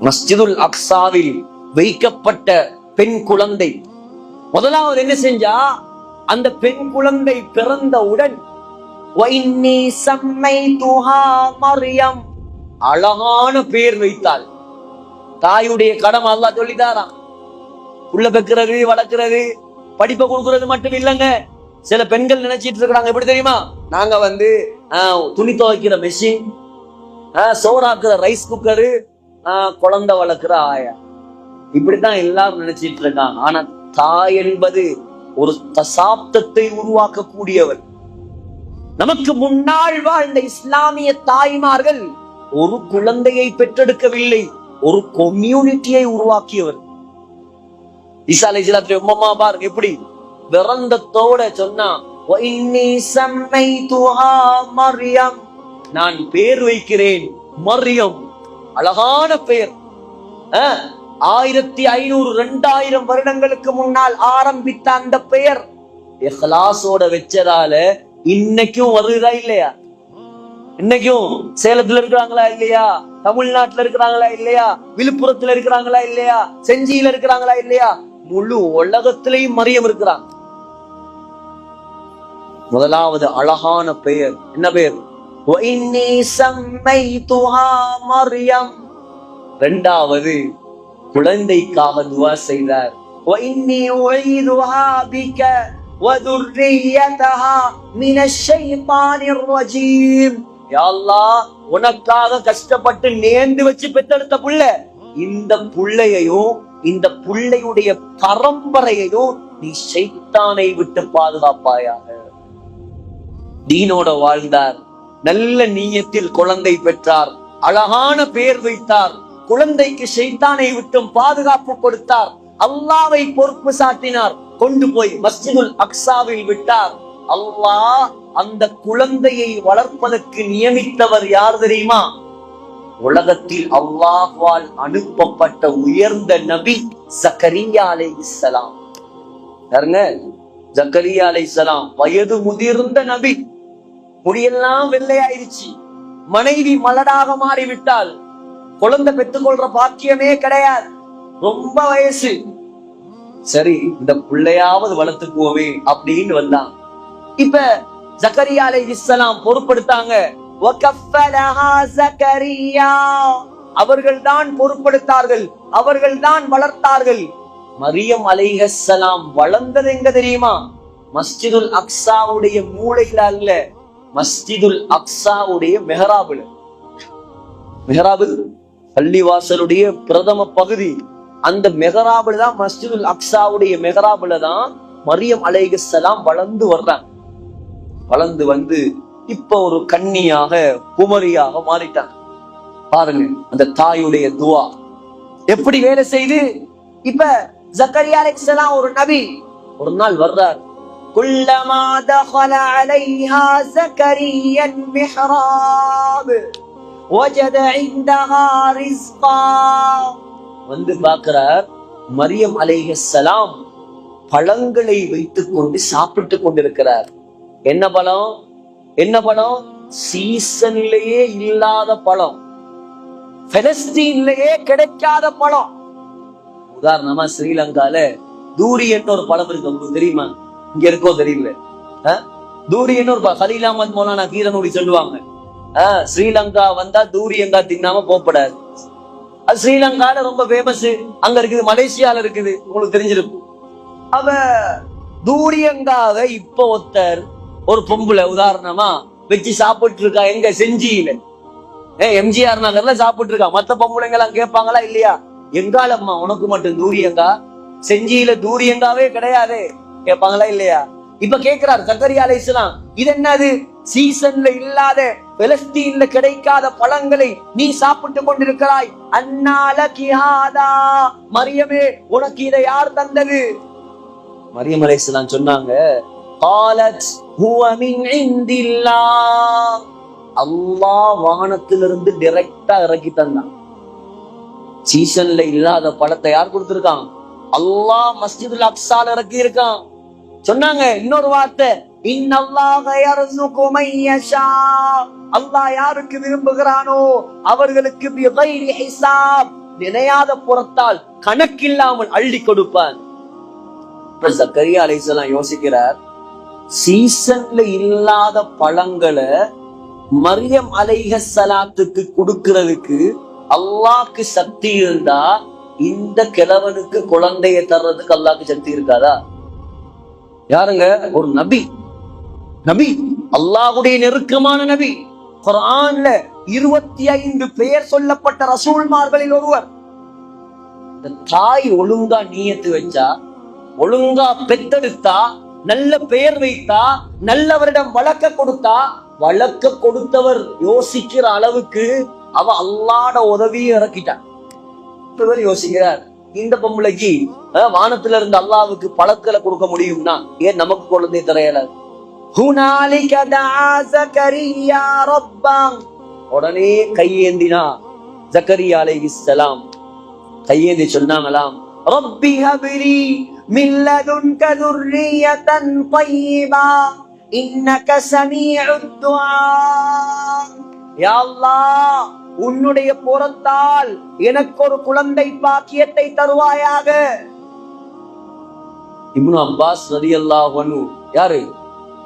மஸ்ஜிதுல் அக்ஸாவில் வைக்கப்பட்ட பெண் குழந்தை முதலாவது என்ன செஞ்சா, அந்த பெண் குழந்தை பிறந்தவுடன் மரியம் அழகான பேர் வைத்தாள். தாயுடைய கடமை அல்லாஹ் சொல்லித்தாராம். புள்ள பெக்கிறது, வளர்க்கிறது, படிப்பை கொடுக்கறது மட்டும் இல்லைங்க. சில பெண்கள் நினைச்சிட்டு இருக்கிறாங்க, எப்படி தெரியுமா? நாங்க துணி துவைக்கிற மெஷின், சோறாக்குற ரைஸ் குக்கரு, குழந்தை வளர்க்கிற ஆயா, இப்படித்தான் எல்லாரும் நினைச்சிட்டு இருக்காங்க. ஆனா தாய் என்பது ஒரு தசாப்தத்தை உருவாக்கக்கூடியவர். நமக்கு முன்னால் வாழ்ந்த இஸ்லாமிய தாய்மார்கள் ஒரு குழந்தையை பெற்றெடுக்கவில்லை, ஒரு கம்யூனிட்டியை உருவாக்கியவர். ஈசா அலைஹிஸ்ஸலாத்துடைய உம்மம்மா பாருங்க எப்படி விரந்தத்தோட சொன்னா, மரியம், நான் பேர் வைக்கிறேன் மரியம். அழகான பெயர். 1500 2000 வருடங்களுக்கு முன்னால் ஆரம்பித்த அந்த பெயர் இஹ்லாஸோட வச்சதால இன்னைக்கும் வருதா இல்லையா? இன்னைக்கும் சேலத்துல இருக்கிறாங்களா இல்லையா? தமிழ்நாட்டுல இருக்கிறாங்களா இல்லையா? விழுப்புரத்துல இருக்கிறாங்களா இல்லையா? செஞ்சியில இருக்கிறாங்களா இல்லையா? முழு உலகத்திலையும் மரியம் இருக்கிறாங்க. முதலாவது அழகான பெயர் என்ன பெயர்? மரியம். இரண்டாவது குழந்தைக்காக துவா செய்தார். உனக்காக கஷ்டப்பட்டு நேர்ந்து வச்சு பெற்றெடுத்த புள்ள, இந்த புள்ளையையும் இந்த புள்ளையுடைய பரம்பரையையும் நீ ஷைத்தானை விட்டு பாதுகாப்பாயாக. தீனோட வாழ்ந்தார், நல்ல நீயத்தில் குழந்தை பெற்றார், அழகான பெயர் வைத்தார், குழந்தைக்கு ஷைத்தானை விட்டும் பாதுகாப்பு கொடுத்தார், அல்லாஹ்வை பொறுப்பு சாட்டினார், கொண்டு போய் மஸ்ஜிதுல் அக்ஸாவில் விட்டார். அல்லாஹ் அந்த குழந்தையை வளர்ப்பதற்கு நியமித்தவர் யார் தெரியுமா? உலகத்தில் அல்லாஹ்வால் அனுப்பப்பட்ட உயர்ந்த நபி ஜக்கரியா அலைஹிஸ்ஸலாம். பாருங்க, ஜக்கரியா அலைஹிஸ்ஸலாம் வயது முதிர்ந்த நபி. முடியெல்லாம் வெள்ளையாயிருச்சு, மனைவி மலடாக மாறிவிட்டால், குழந்தை பெற்றுக்கொள்ற பாக்கியமே கிடையாது, ரொம்ப வயசு. சரி, இந்த பிள்ளையாவது வளர்த்துக்குவோமே அப்படின்னு வந்தான். இப்ப ஜக்கரியா அலைஹிஸ்ஸலாம் பொறுப்படுத்தாங்க. அவர்கள் தான் பொறுப்படுத்தார்கள், அவர்கள் தான் வளர்த்தார்கள். மரியம் அலைஹிஸ்ஸலாம் வளர்ந்தது எங்க தெரியுமா? மஸ்ஜிதுல் அக்ஸாவுடைய மூளையில அல்ல, மஸ்ஜிதுல் அக்ஸாவுடைய மெஹராபுல. மெஹராபு பள்ளிவாசலுடைய பிரதம பகுதி. அந்த மெஹராபுல தான், மஸ்ஜிதுல் அக்ஸாவுடைய மெஹராபுல தான் மரியம் அலைஹிஸ்ஸலாம் வளர்ந்து வர்றாங்க. வளர்ந்து வந்து இப்ப ஒரு கன்னியாக, குமரியாக மாறிட்டாங்க. பாருங்க அந்த தாயுடைய துவா எப்படி வேலை செய்து. இப்ப ஜக்கரியா அலைஹிஸ்ஸலாம் ஒரு நபி. ஒரு நாள் வர்றார். குல்லமா தഖல அலைஹா ஜக்கரியா المحراب وجد عندها رزقا. வந்து பார்க்கிறார், மரியம் அலைஹிஸ்ஸலாம் பழங்களை வைத்துக் கொண்டு சாப்பிட்டு கொண்டிருக்கிறார். என்ன பழம்? என்ன பழம்? சீசன்லயே இல்லாத பழம், பலஸ்தீன்லயே கிடைக்காத பழம். உதாரணமா ஸ்ரீலங்கால தூரி என்ற ஒரு பழம் இருக்கு, உங்களுக்கு தெரியுமா? இங்க இருக்கோ தெரியல. தூரி என்ன ஒரு கலீல் அஹ்மத் மௌலானா கீரனூரி சொல்லுவாங்க, ஸ்ரீலங்கா வந்தா தூரி எங்கா தின்னாம போகப்படாது. அது ஸ்ரீலங்கால ரொம்ப ஃபேமஸ். அங்க இருக்குது, மலேசியால இருக்குது, உங்களுக்கு தெரிஞ்சிருக்கும். அவ தூரியங்காக இப்ப ஒருத்தர், ஒரு பொம்புல உதாரணமா வச்சு சாப்பிட்டு இருக்கா. எங்க செஞ்சியில எம்ஜிஆர் நகர்ல சாப்பிட்டு இருக்கா. மத்த பொம்பளைங்க எல்லாம் கேட்பாங்களா இல்லையா? எங்காலம்மா உனக்கு மட்டும் தூரியங்கா, செஞ்சியில தூரியங்காவே கிடையாது கேட்பாங்களா இல்லையா? இப்ப கேட்கிறார் ஜக்கரியா அலைஹிஸ்ஸலாம், இது என்னது? சீசன்ல இல்லாத, பெலஸ்தீன்ல கிடைக்காத பழங்களை நீ சாப்பிட்டு கொண்டிருக்கிறாய். அன்னால கிஹாதா, மரியமே உனக்கு இதை யார் தந்தது? மரியம் அலைஹிஸ்ஸலாம் சொன்னாங்க, காலத் ஹுவ மின் இந்தில்லாஹ், அல்லாஹ் வானத்திலிருந்து டைரக்டா இறக்கி தந்தான். சீசன்ல இல்லாத பழத்தை யார் கொடுத்திருக்கான்? அல்லாஹ் மஸ்ஜிதுல் அக்ஸால இறக்கி இருக்கான். சொன்னாங்க இன்னொரு வார்த்தை, இன்னல்லாஹ யர்ஸுகு மன் யஷா, அல்லாஹ் யாருக்கு விரும்புகிறானோ அவர்களுக்கு பிகைரி ஹிசாப், நினையாத புறத்தால் கணக்கில்லாமல் அள்ளி கொடுப்பான். ஜக்கரியா அலைஹிஸ்ஸலாம் யோசிக்கிறார், சீசன்ல இல்லாத பழங்களை மரியம் அலைஹிஸ்ஸலாத்துக்கு கொடுக்கிறதுக்கு அல்லாஹ்க்கு சக்தி இருந்தா இந்த கிழவனுக்கு குழந்தையை தர்றதுக்கு அல்லாஹ்க்கு சக்தி இருக்காதா? யாருங்க? ஒரு நபி, நபி அல்லாஹ்வுடைய நெருக்கமான நபி. குர்ஆன்ல 25 பெயர் சொல்லப்பட்ட ரசூல்மார்களில் ஒருவர். இந்த தாய் ஒழுங்கா நியத்து வச்சா, ஒழுங்கா பெத்தெடுத்தா, நல்ல பெயர் வைத்தா, நல்லவரிடம் வளர்க்க கொடுத்தா, வளர்க்க கொடுத்தவர் யோசிக்கிற அளவுக்கு அவ அல்லாஹ்வோட உதவியை இறக்கிட்டான். இவர் யோசிக்கிறார், இந்த பொம்பளைக்கு வானத்துல இருந்து அல்லாஹ்வுக்கு பழக்களை கொடுக்க முடியும்னா ஏன் நமக்கு குழந்தை தரையல? ஹுனாலிக தஆ ஜக்கரியா ரப்பா, உடனே கையேந்தினா ஜக்கரியா அலைஹிஸ்ஸலாம் கையேந்தி சொன்னாங்களாம், ரப்பி ஹப்லி மின் லதுன்க ذُرِّيَّةً طَيِّبَةً இன்னக ஸமீஉத் துஆ. யா அல்லாஹ், உன்னுடைய புறத்தால் எனக்கு ஒரு குழந்தை பாக்கியத்தை தருவாயாக. இப்னு அப்பாஸ் ரலியல்லாஹு அன்ஹு, யாரு?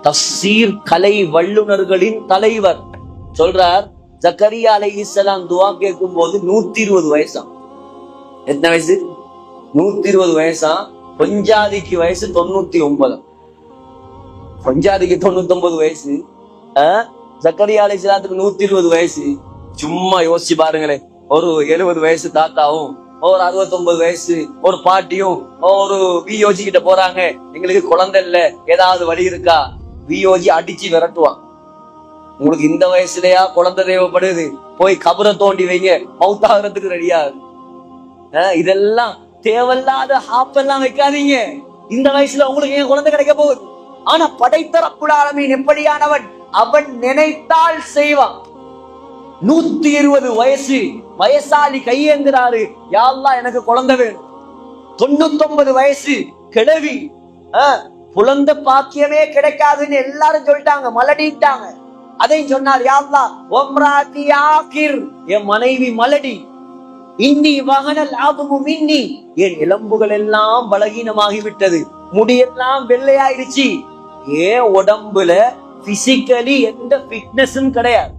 தஃசீர் கலை வல்லுனர்களின் தலைவர், சொல்றார், ஜக்கரியா அலைஹிஸ்ஸலாம் துஆ கேட்கும் போது 120 வயசாம். எத்தனை வயசு? 120 வயசாம். பஞ்சாதிக்கு வயசு 99. பஞ்சாதிக்கு 99 வயசு, ஜக்கரியா அலைஹிஸ்ஸலாத்துக்கு 120 வயசு. சும்மா யோசிச்சு பாருங்களேன், ஒரு 70 வயசு தாத்தாவும் ஒரு 69 வயசு ஒரு பாட்டியும் ஒரு வியோஜி கிட்ட போறாங்க, எங்களுக்கு குழந்தை இல்ல, ஏதாவது வழி இருக்கா? வியோஜி அடிச்சு விரட்டுவான். உங்களுக்கு இந்த வயசுலயா குழந்தை தேவைப்படுது? போய் கபரை தோண்டி வைங்க, மௌத்தாகிறதுக்கு ரெடியா. இதெல்லாம் தேவையில்லாத ஹாப்பெல்லாம் வைக்காதீங்க. இந்த வயசுல உங்களுக்கு ஏன் குழந்தை கிடைக்க போகுது? ஆனா படைத்த ரப்புல் ஆலமீன் எப்படியானவன், அவன் நினைத்தால் செய்வான். 120 வயசு வயசாளி கையேந்திராரு, யா அல்லாஹ் எனக்கு குழந்தை வேணும். 99 வயசு கிழவி, குழந்தை பாக்கியமே கிடைக்காதுன்னு எல்லாரும் சொல்லிட்டாங்க, மலடிட்டாங்க. அதையும் சொன்னார், யா அல்லாஹ் வம்ராத்தி ஆகிர், என் மனைவி மலடி. இன்னி வஹனல் அத்மு மின்னி, என் எலும்புகள் எல்லாம் பலகீனமாகிவிட்டது, முடியெல்லாம் வெள்ளையாயிடுச்சு. ஏன் உடம்புல பிசிக்கலி எந்த ஃபிட்னஸும் கிடையாது,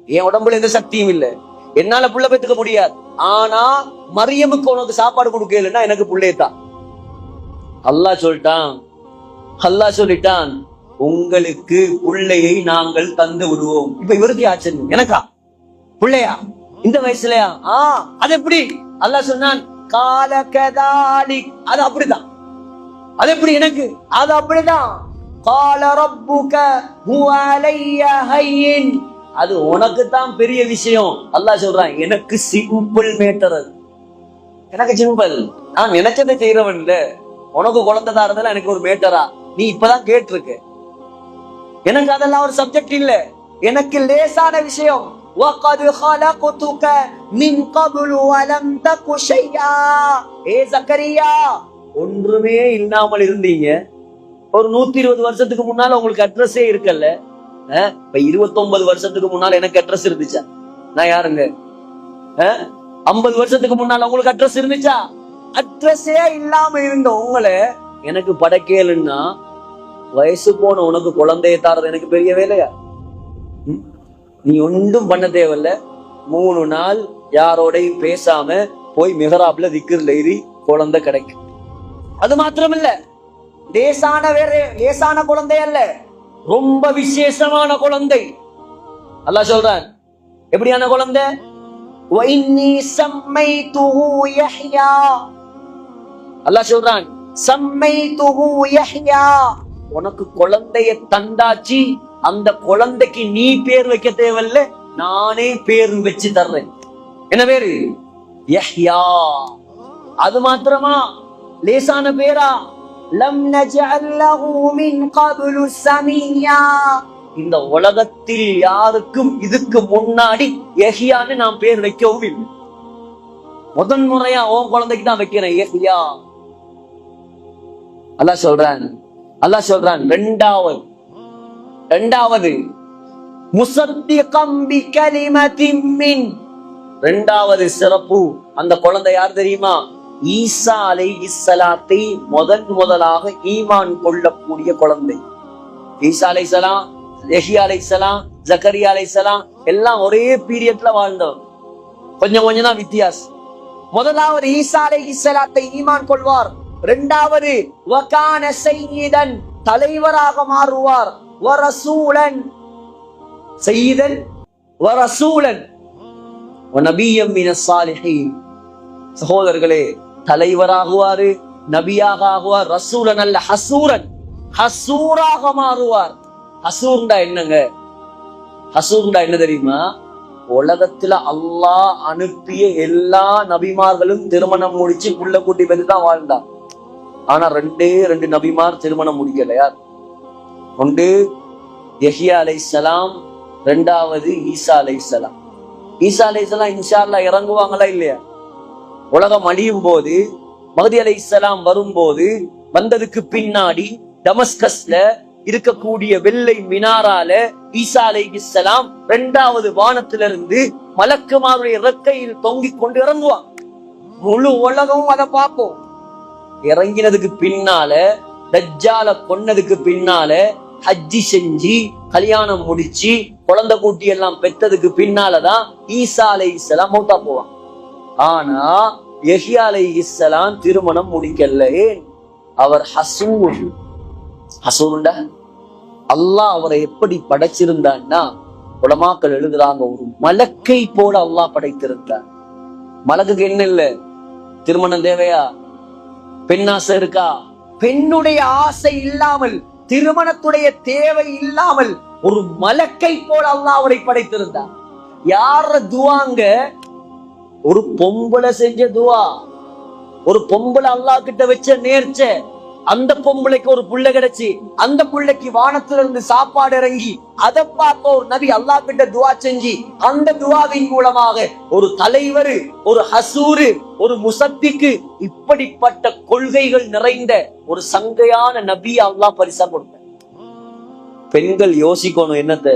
என் உடம்புல எந்த சக்தியும் இல்ல, என்னால புள்ள பெத்துக்க முடியாது. ஆனா மரியமுக்கு உனக்கு சாப்பாடு கொடுக்கலன்னா எனக்கு புள்ளையத்தான். அல்லாஹ் சொல்லிட்டான், அல்லாஹ் சொல்லிட்டான், உங்களுக்கு புள்ளையை நாங்கள் தந்து விடுவோம். இப்ப இவருக்கு ஆச்சரியம், எனக்கா புள்ளையா இந்த வயசுலயா? அது எப்படி? அல்லாஹ் சொன்னான், கால கதாலிக், அது அப்படிதான். அது எப்படி எனக்கு? அது அப்படிதான். கால ரப்புக ஹுவ அலைய ஹய்யின், அது உனக்கு தான் பெரிய விஷயம். அல்லாஹ் சொல்றான், எனக்கு சிம்பிள் மேட்டர், அது எனக்கு சிம்பிள், நான் நினைச்சதை செய்யறவன் இல்ல. உனக்கு குழந்தை தான் இருந்தாலும் எனக்கு ஒரு மேட்டரா? நீ இப்பதான் கேட்டிருக்க. எனக்கு அதெல்லாம் ஒரு சப்ஜெக்ட் இல்ல, எனக்கு லேசான விஷயம். وَقَدْ خَلَقْتُكَ مِنْ قَبْلُ وَلَمْ تَكُ شَيْئًا. ஏ ஜக்கரியா, ஒன்றுமே இல்லாமல் இருந்தீங்க. ஒரு 120 வருஷத்துக்கு முன்னால உங்களுக்கு அட்ரஸே இருக்கல்ல. இப்ப 29 வருஷத்துக்கு முன்னால எனக்கு அட்ரஸ் இருந்துச்சா? நான் யாருங்க? 50 வருஷத்துக்கு முன்னால உங்களுக்கு அட்ரஸ் இருந்துச்சா? அட்ரஸே இல்லாம இருந்த உங்களை எனக்கு படைக்கலன்னா, வயசு போன உனக்கு குழந்தைய தாரது எனக்கு பெரிய வேலையா? நீ ஒன்றும் பண்ண தேவையில்ல. 3 நாள் யாரோடையும் பேசாம போய் மிஹராப்ல திக்ர்ல ஏறி குழந்தை கிடைக்கும். அது மாத்திரம் இல்ல, லேசான குழந்தை அல்ல, ரொம்ப விசேஷமான குழந்தை. அல்லாஹ் சொல்றான், எப்படியான குழந்தை? وَإِنِّي سَمَّيْتُهُ يَحْيَى. அல்லாஹ் சொல்றான், சம்மைதுஹு யஹ்யா, உனக்கு குழந்தைய தந்தாச்சு, அந்த குழந்தைக்கு நீ பேர் வைக்க தேவையில்ல, நானே பேர் வச்சு தர்றேன். என்ன பேரு? யஹ்யா. அது மாத்திரமா? லேசான பேரா? லம் நஜஅல் லஹு மின் கப்லு ஸமியா. இந்த உலகத்தில் யாருக்கும் இதுக்கு முன்னாடி யஹ்யான்னு நான் பேர் வைக்கவும் இல்லை. முதன் முறையா உன் குழந்தைக்கு தான் வைக்கிறேன் யஹ்யா. அல்லாஹ் சொல்றான் இரண்டாவது முஸத்திகம் பிகலிமத்தின் மின். இரண்டாவது சிறப்பு, அந்த குழந்தை யார் தெரியுமா? ஈசா அலைஹிஸ்ஸலாத்தை முதலாக ஈமான் கொள்ளக்கூடிய குழந்தை. ஈசா அலைஹிஸ்ஸலாம், யஹ்யா அலைஹிஸ்ஸலாம், ஜக்கரியா அலைஹிஸ்ஸலாம் எல்லாம் ஒரே பீரியட்ல வாழ்ந்தவர். கொஞ்சம் தான் வித்தியாசம். முதலாவது ஈசா அலைஹிஸ்ஸலாத்தை ஈமான் கொள்வார். இரண்டாவது வகான சய்யிதன், தலைவராக மாறுவார். வரசூலன், சய்யிதன் வரசூலன் வநபிய்யம் மினஸ் சாலிஹீன். சகோதரர்களே, தலைவராகுவாரு, நபியாக ஆகுவார். ரசூலன் அல்ல, ஹசூரன், ஹசூராக மாறுவார். ஹசூர்ண்டா என்னங்க? ஹசூர்ண்டா என்ன தெரியுமா? உலகத்துல அல்லாஹ் அனுப்பிய எல்லா நபிமார்களும் திருமணம் முடிச்சு புள்ள கூட்டி பெற்று தான் வாழ்ந்தார். ஆனா ரெண்டு நபிமார் திருமணம் முடிக்கல. யார்? ஒன்று யஹ்யா அலைஹிஸ்ஸலாம், இரண்டாவது ஈசா அலைஹிஸ்ஸலாம். ஈசா அலைஹிஸ்ஸலாம் இன்ஷா அல்லாஹ் இறங்குவாங்களா இல்லையா? உலகம் அழியும் போது, மஹ்தி அலைஹிஸ்ஸலாம் வரும்போது, வந்ததுக்கு பின்னாடி டமஸ்கஸ்ல இருக்கக்கூடிய வெள்ளை மினாரால ஈசா அலைஹிஸ்ஸலாம் இரண்டாவது வானத்திலிருந்து மலக்குமாருடைய இறக்கையில் தொங்கிக் கொண்டு இறங்குவாங்க. முழு உலகமும் அதை பார்ப்போம். இறங்கினதுக்கு பின்னால, தஜ்ஜால கொன்னதுக்கு பின்னால, ஹஜ்ஜி செஞ்சு கல்யாணம் முடிச்சு குழந்தை கூட்டி எல்லாம் பெற்றதுக்கு பின்னாலதான் ஈசா அலைஹிஸ்ஸலாம் மௌத்தா போவாங்க. ஆனா யஹ்யா அலைஹிஸ்ஸலாம் திருமணம் முடிக்கல. ஏன்? அவர் ஹசூர். ஹசூருண்டா அல்லாஹ் அவரை எப்படி படைச்சிருந்தான்னா, உலமாக்கள் எழுதுறாங்க, ஒரு மலக்கை போல அல்லாஹ் படைத்திருந்தார். மலக்குக்கு என்ன இல்ல? திருமணம் தேவையா? பெண்ணாசை இருக்கா? பெண்ணுடைய ஆசை இல்லாமல், திருமணத்துடைய தேவை இல்லாமல் ஒரு மலக்கை போல அல்லாஹ் அவரை படைத்திருந்தார். யார துவாங்க? ஒரு பொம்பளை செஞ்ச துவா. ஒரு பொம்பளை அல்லாஹ் கிட்ட வச்ச நேர்ச்ச. அந்த பொம்பளைக்கு ஒரு புள்ள கிடைச்சி, அந்த புள்ளைக்கு வானத்திலிருந்து சாப்பாடு இறங்கி, அதை பார்த்த ஒரு நபி அல்லாஹ் கிட்ட துவா செஞ்சு, அந்த துவாவின் மூலமாக ஒரு தலைவர், ஒரு ஹசூரு, ஒரு முசத்திக்கு, இப்படிப்பட்ட கொள்கைகள் நிறைந்த ஒரு சங்கையான நபி அல்லாஹ் பரிசா கொடுத்த. பெண்கள் யோசிக்கணும் என்னத்த,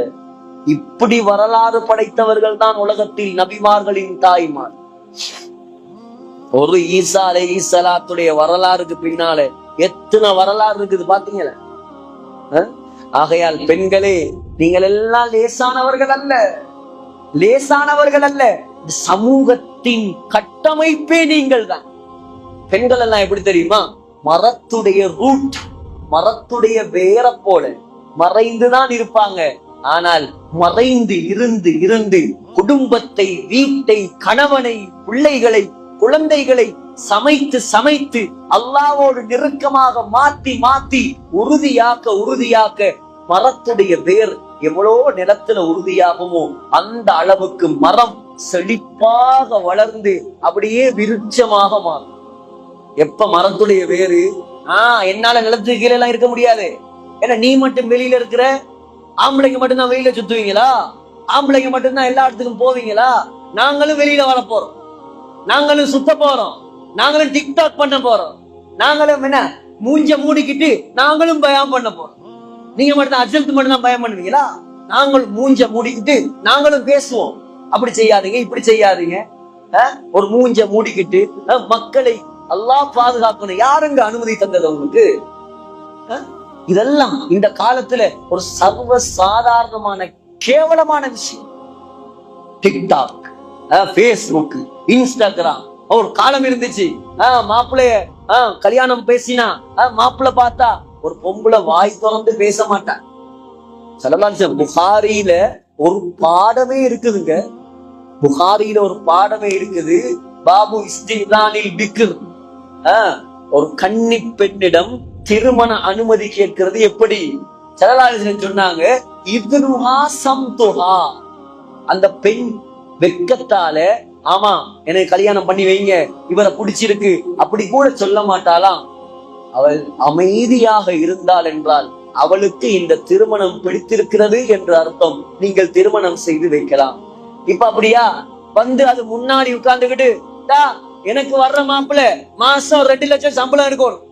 இப்படி வரலாறு படைத்தவர்கள் தான் உலகத்தில் நபிமார்களின் தாய்மார். ஒரு ஈசா அலைஹிஸ்ஸலாத்துடைய வரலாறுக்கு பின்னால எத்தனை வரலாறு இருக்குது பாத்தீங்களா? ஆகையால் பெண்களே, நீங்கள் எல்லாம் லேசானவர்கள் அல்ல. சமூகத்தின் கட்டமைப்பே நீங்கள் தான். பெண்கள் எல்லாம் எப்படி தெரியுமா? மரத்துடைய ரூட், மரத்துடைய வேரை போல மறைந்துதான் இருப்பாங்க. ஆனால் மறைந்து இருந்து குடும்பத்தை, வீட்டை, கணவனை, பிள்ளைகளை, குழந்தைகளை சமைத்து அல்லாஹ்வோடு நெருக்கமாக மாத்தி உறுதியாக்க மரத்துடைய வேர் எவ்வளோ நிலத்துல உறுதியாகுமோ அந்த அளவுக்கு மரம் செழிப்பாக வளர்ந்து அப்படியே விருட்சமாக மாறும். எப்ப மரத்துடைய வேறு என்னால நிலத்துக்கு கீழே எல்லாம் இருக்க முடியாது. ஏன்னா நீ மட்டும் வெளியில இருக்கிற, ஆம்பளைங்க மட்டும்தான் வெளியில சுத்துவீங்களா? ஆம்பளைங்க மட்டும்தான் எல்லா இடத்துக்கும் போவீங்களா? நாங்களும் வெளியில வர போறோம், நாங்களும் சுத்த போறோம், நாங்களும் டிக்டாக் பண்ண போறோம், நாங்களும் என்ன மூஞ்ச மூடிக்கிட்டு நாங்களும் பயம் பண்ண போறோம். நீங்க மட்டும் அஜல்த்து மட்டும் தான் பயம் பண்ணுவீங்களா? நாங்களும் மூஞ்ச மூடிக்கிட்டு நாங்களும் பேசுவோம். அப்படி செய்யாதீங்க, இப்படி செய்யாதீங்க. ஒரு மூஞ்ச மூடிக்கிட்டு மக்களை அல்லாஹ் பாதுகாக்கணும். யாருங்க அனுமதி தந்தது உங்களுக்கு? இதெல்லாம் இந்த காலத்துல ஒரு சர்வ சாதாரணமான கேவலமான விஷயம். TikTok, Facebook, Instagram. ஒரு காலம் இருந்துச்சு, மாப்பிள்ளைய கல்யாணம் பேசினா மாப்பிள்ளை பார்த்தா ஒரு பொம்பளை வாய் திறந்து பேச மாட்டான். ஸல்லல்லாஹு அலைஹி வஸல்லம் புகாரியில ஒரு பாடமே இருக்குதுங்க. புகாரியில ஒரு பாடமே இருக்குது. பாபு இஸ்திதானில் பிக்ர், ஒரு கன்னி பெண்ணிடம் திருமண அனுமதி கேட்கிறது எப்படி? ஸல்லல்லாஹு அலைஹி வஸல்லம் சொன்னாங்க, இத்னுஹா சம்துஹா, அந்த பெண் வெட்கத்தால ஆமா எனக்கு கல்யாணம் பண்ணி வைங்க, இவரை பிடிச்சிருக்கு அப்படி கூட சொல்ல மாட்டாளாம். அவள் அமைதியாக இருந்தாள் என்றால் அவளுக்கு இந்த திருமணம் பிடித்திருக்கிறது என்று அர்த்தம். நீங்கள் திருமணம் செய்து வைக்கலாம். இப்ப அப்படியா வந்து அது முன்னாடி உட்கார்ந்துகிட்டு, எனக்கு வர்ற மாப்பிள்ள மாசம் 2 லட்சம் சம்பளம் இருக்கணும்,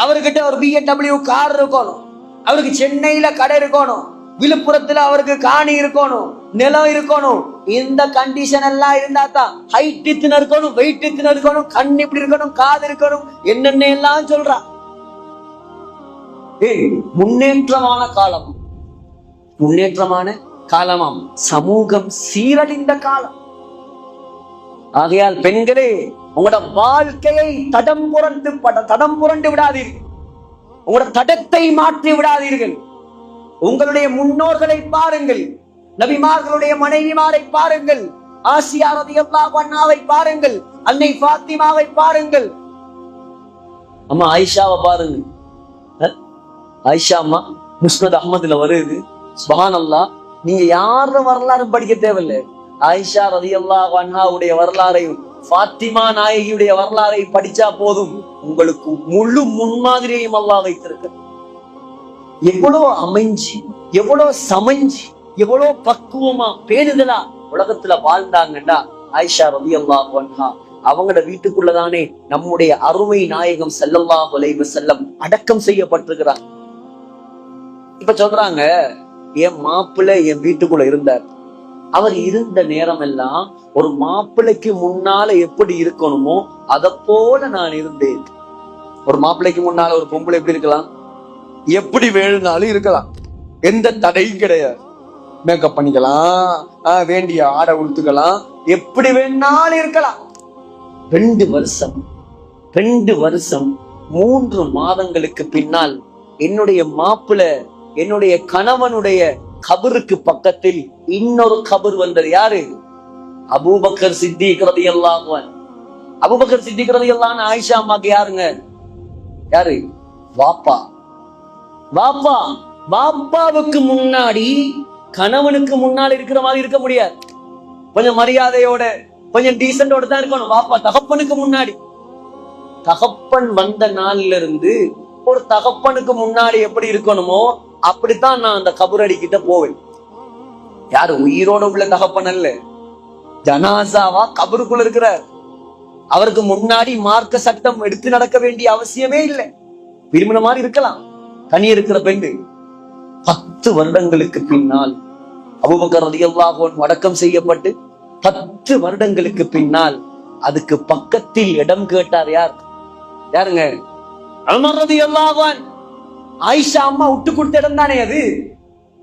அவர்கிட்ட ஒரு BMW கார் இருக்கணும், அவருக்கு சென்னையில கடை இருக்கணும், விழுப்புரத்துல அவருக்கு காணி இருக்கணும், நிலம் இருக்கணும், இந்த கண்டிஷன் எல்லாம் இருந்தா தான் ஹைட் இத்தனை இருக்கணும், வெயிட் இத்தனை இருக்கணும், கண் இப்படி இருக்கணும், காது இருக்கணும், என்னென்ன எல்லாம் சொல்றா. முன்னேற்றமான காலம், முன்னேற்றமான காலமாம், சமூகம் சீரழிந்த காலம். ஆகையால் பெண்களே, உங்களோட வாழ்க்கையை தடம் புரண்டு விடாதீர்கள், உங்களோட தடத்தை மாற்றி விடாதீர்கள். உங்களுடைய முன்னோர்களை பாருங்கள், நபிமார்களுடைய மனைவிமாரை பாருங்கள், ஆசியா ரலியல்லாஹு அன்ஹாவை பாருங்கள், அன்னை ஃபாத்திமாவை பாருங்கள், அம்மா ஆயிஷாவை பாருங்க. ஆயிஷா அம்மா முஸ்னத் அஹ்மதுல வருது. சுப்ஹானல்லாஹ், நீங்க யார வரலாறு படிக்க தேவையில்லை, ஆயிஷா ரலியல்லாஹு அன்ஹாவுடைய வரலாறையும் ஃபாத்திமா நாயகியுடைய வரலாறை படிச்சா போதும், உங்களுக்கு முழு முன்மாதிரியையும் அல்லாஹ் வைத்திருக்க. எவ்வளவு அமைஞ்சி, எவ்வளவு சமைஞ்சி, எவ்வளவு பக்குவமா பேணுதலா உலகத்துல வாழ்ந்தாங்கன்னா ஆயிஷா ரலியல்லாஹு அன்ஹா. அவங்களோட வீட்டுக்குள்ளதானே நம்முடைய அருமை நாயகம் ஸல்லல்லாஹு அலைஹி வஸல்லம் அடக்கம் செய்யப்பட்டிருக்கிறாங்க. இப்ப சொல்றாங்க, என் மாப்பிள்ளை என் வீட்டுக்குள்ள இருந்தார், அவர் இருந்த நேரம் எல்லாம் ஒரு மாப்பிள்ளைக்கு முன்னால எப்படி இருக்கணுமோ அத போல நான் இருந்தேன். ஒரு மாப்பிள்ளைக்கு முன்னால ஒரு பொம்பளை எப்படி இருக்கலாம்? எப்படி வேணும்னாலும் இருக்கலாம், எந்த தடையும் கிடையாது. மேக்கப் பண்ணிக்கலாம், வேண்டிய ஆடை உடுத்துக்கலாம், எப்படி வேணாலும் இருக்கலாம். 2 வருஷம் 3 மாதங்களுக்கு பின்னால் என்னுடைய மாப்பிள்ளை, என்னுடைய கணவனுடைய கபருக்கு பக்கத்தில் இன்னொரு கபர் வந்தது. யாரு? அபூபக்கர் சித்திக் ரலியல்லாஹு அன்ஹு. அபூபக்கர் சித்திக் ரலியல்லாஹு அன்ஹு ஆயிஷா அம்மாக்கு யாருங்க? யாரு? வாப்பா. வாப்பா, வாப்பாவுக்கு முன்னாடி கணவனுக்கு முன்னால் இருக்கிற மாதிரி இருக்க முடியாது. கொஞ்சம் மரியாதையோட, கொஞ்சம் டீசெண்டோட தான் இருக்கணும். வாப்பா தகப்பனுக்கு முன்னாடி. தகப்பன் வந்த நாள்ல இருந்து ஒரு தகப்பனுக்கு முன்னாடி எப்படி இருக்கணுமோ அப்படித்தான் நான் அந்த கபரடி கிட்ட போவேன். யாரு? உயிரோட உள்ள தகப்பன் அல்ல, ஜனாசாவா கபருக்குள்ள இருக்கிறார். அவருக்கு முன்னாடி மார்க்க சட்டம் எடுத்து நடக்க வேண்டிய அவசியமே இல்லை, விரும்பின மாதிரி இருக்கலாம். தனி இருக்கிற பெண்ணு 10 வருடங்களுக்கு பின்னால் அபூபக்கர் ரலியல்லாஹு அன்ஹு அடக்கம் செய்யப்பட்டு 10 வருடங்களுக்கு பின்னால் அதுக்கு பக்கத்தில் இடம் கேட்டார். யார்? யாருங்க? உமர் ரலியல்லாஹு அன்ஹு. ஆயிஷா அம்மா விட்டு கொடுத்த இடம் தானே அது.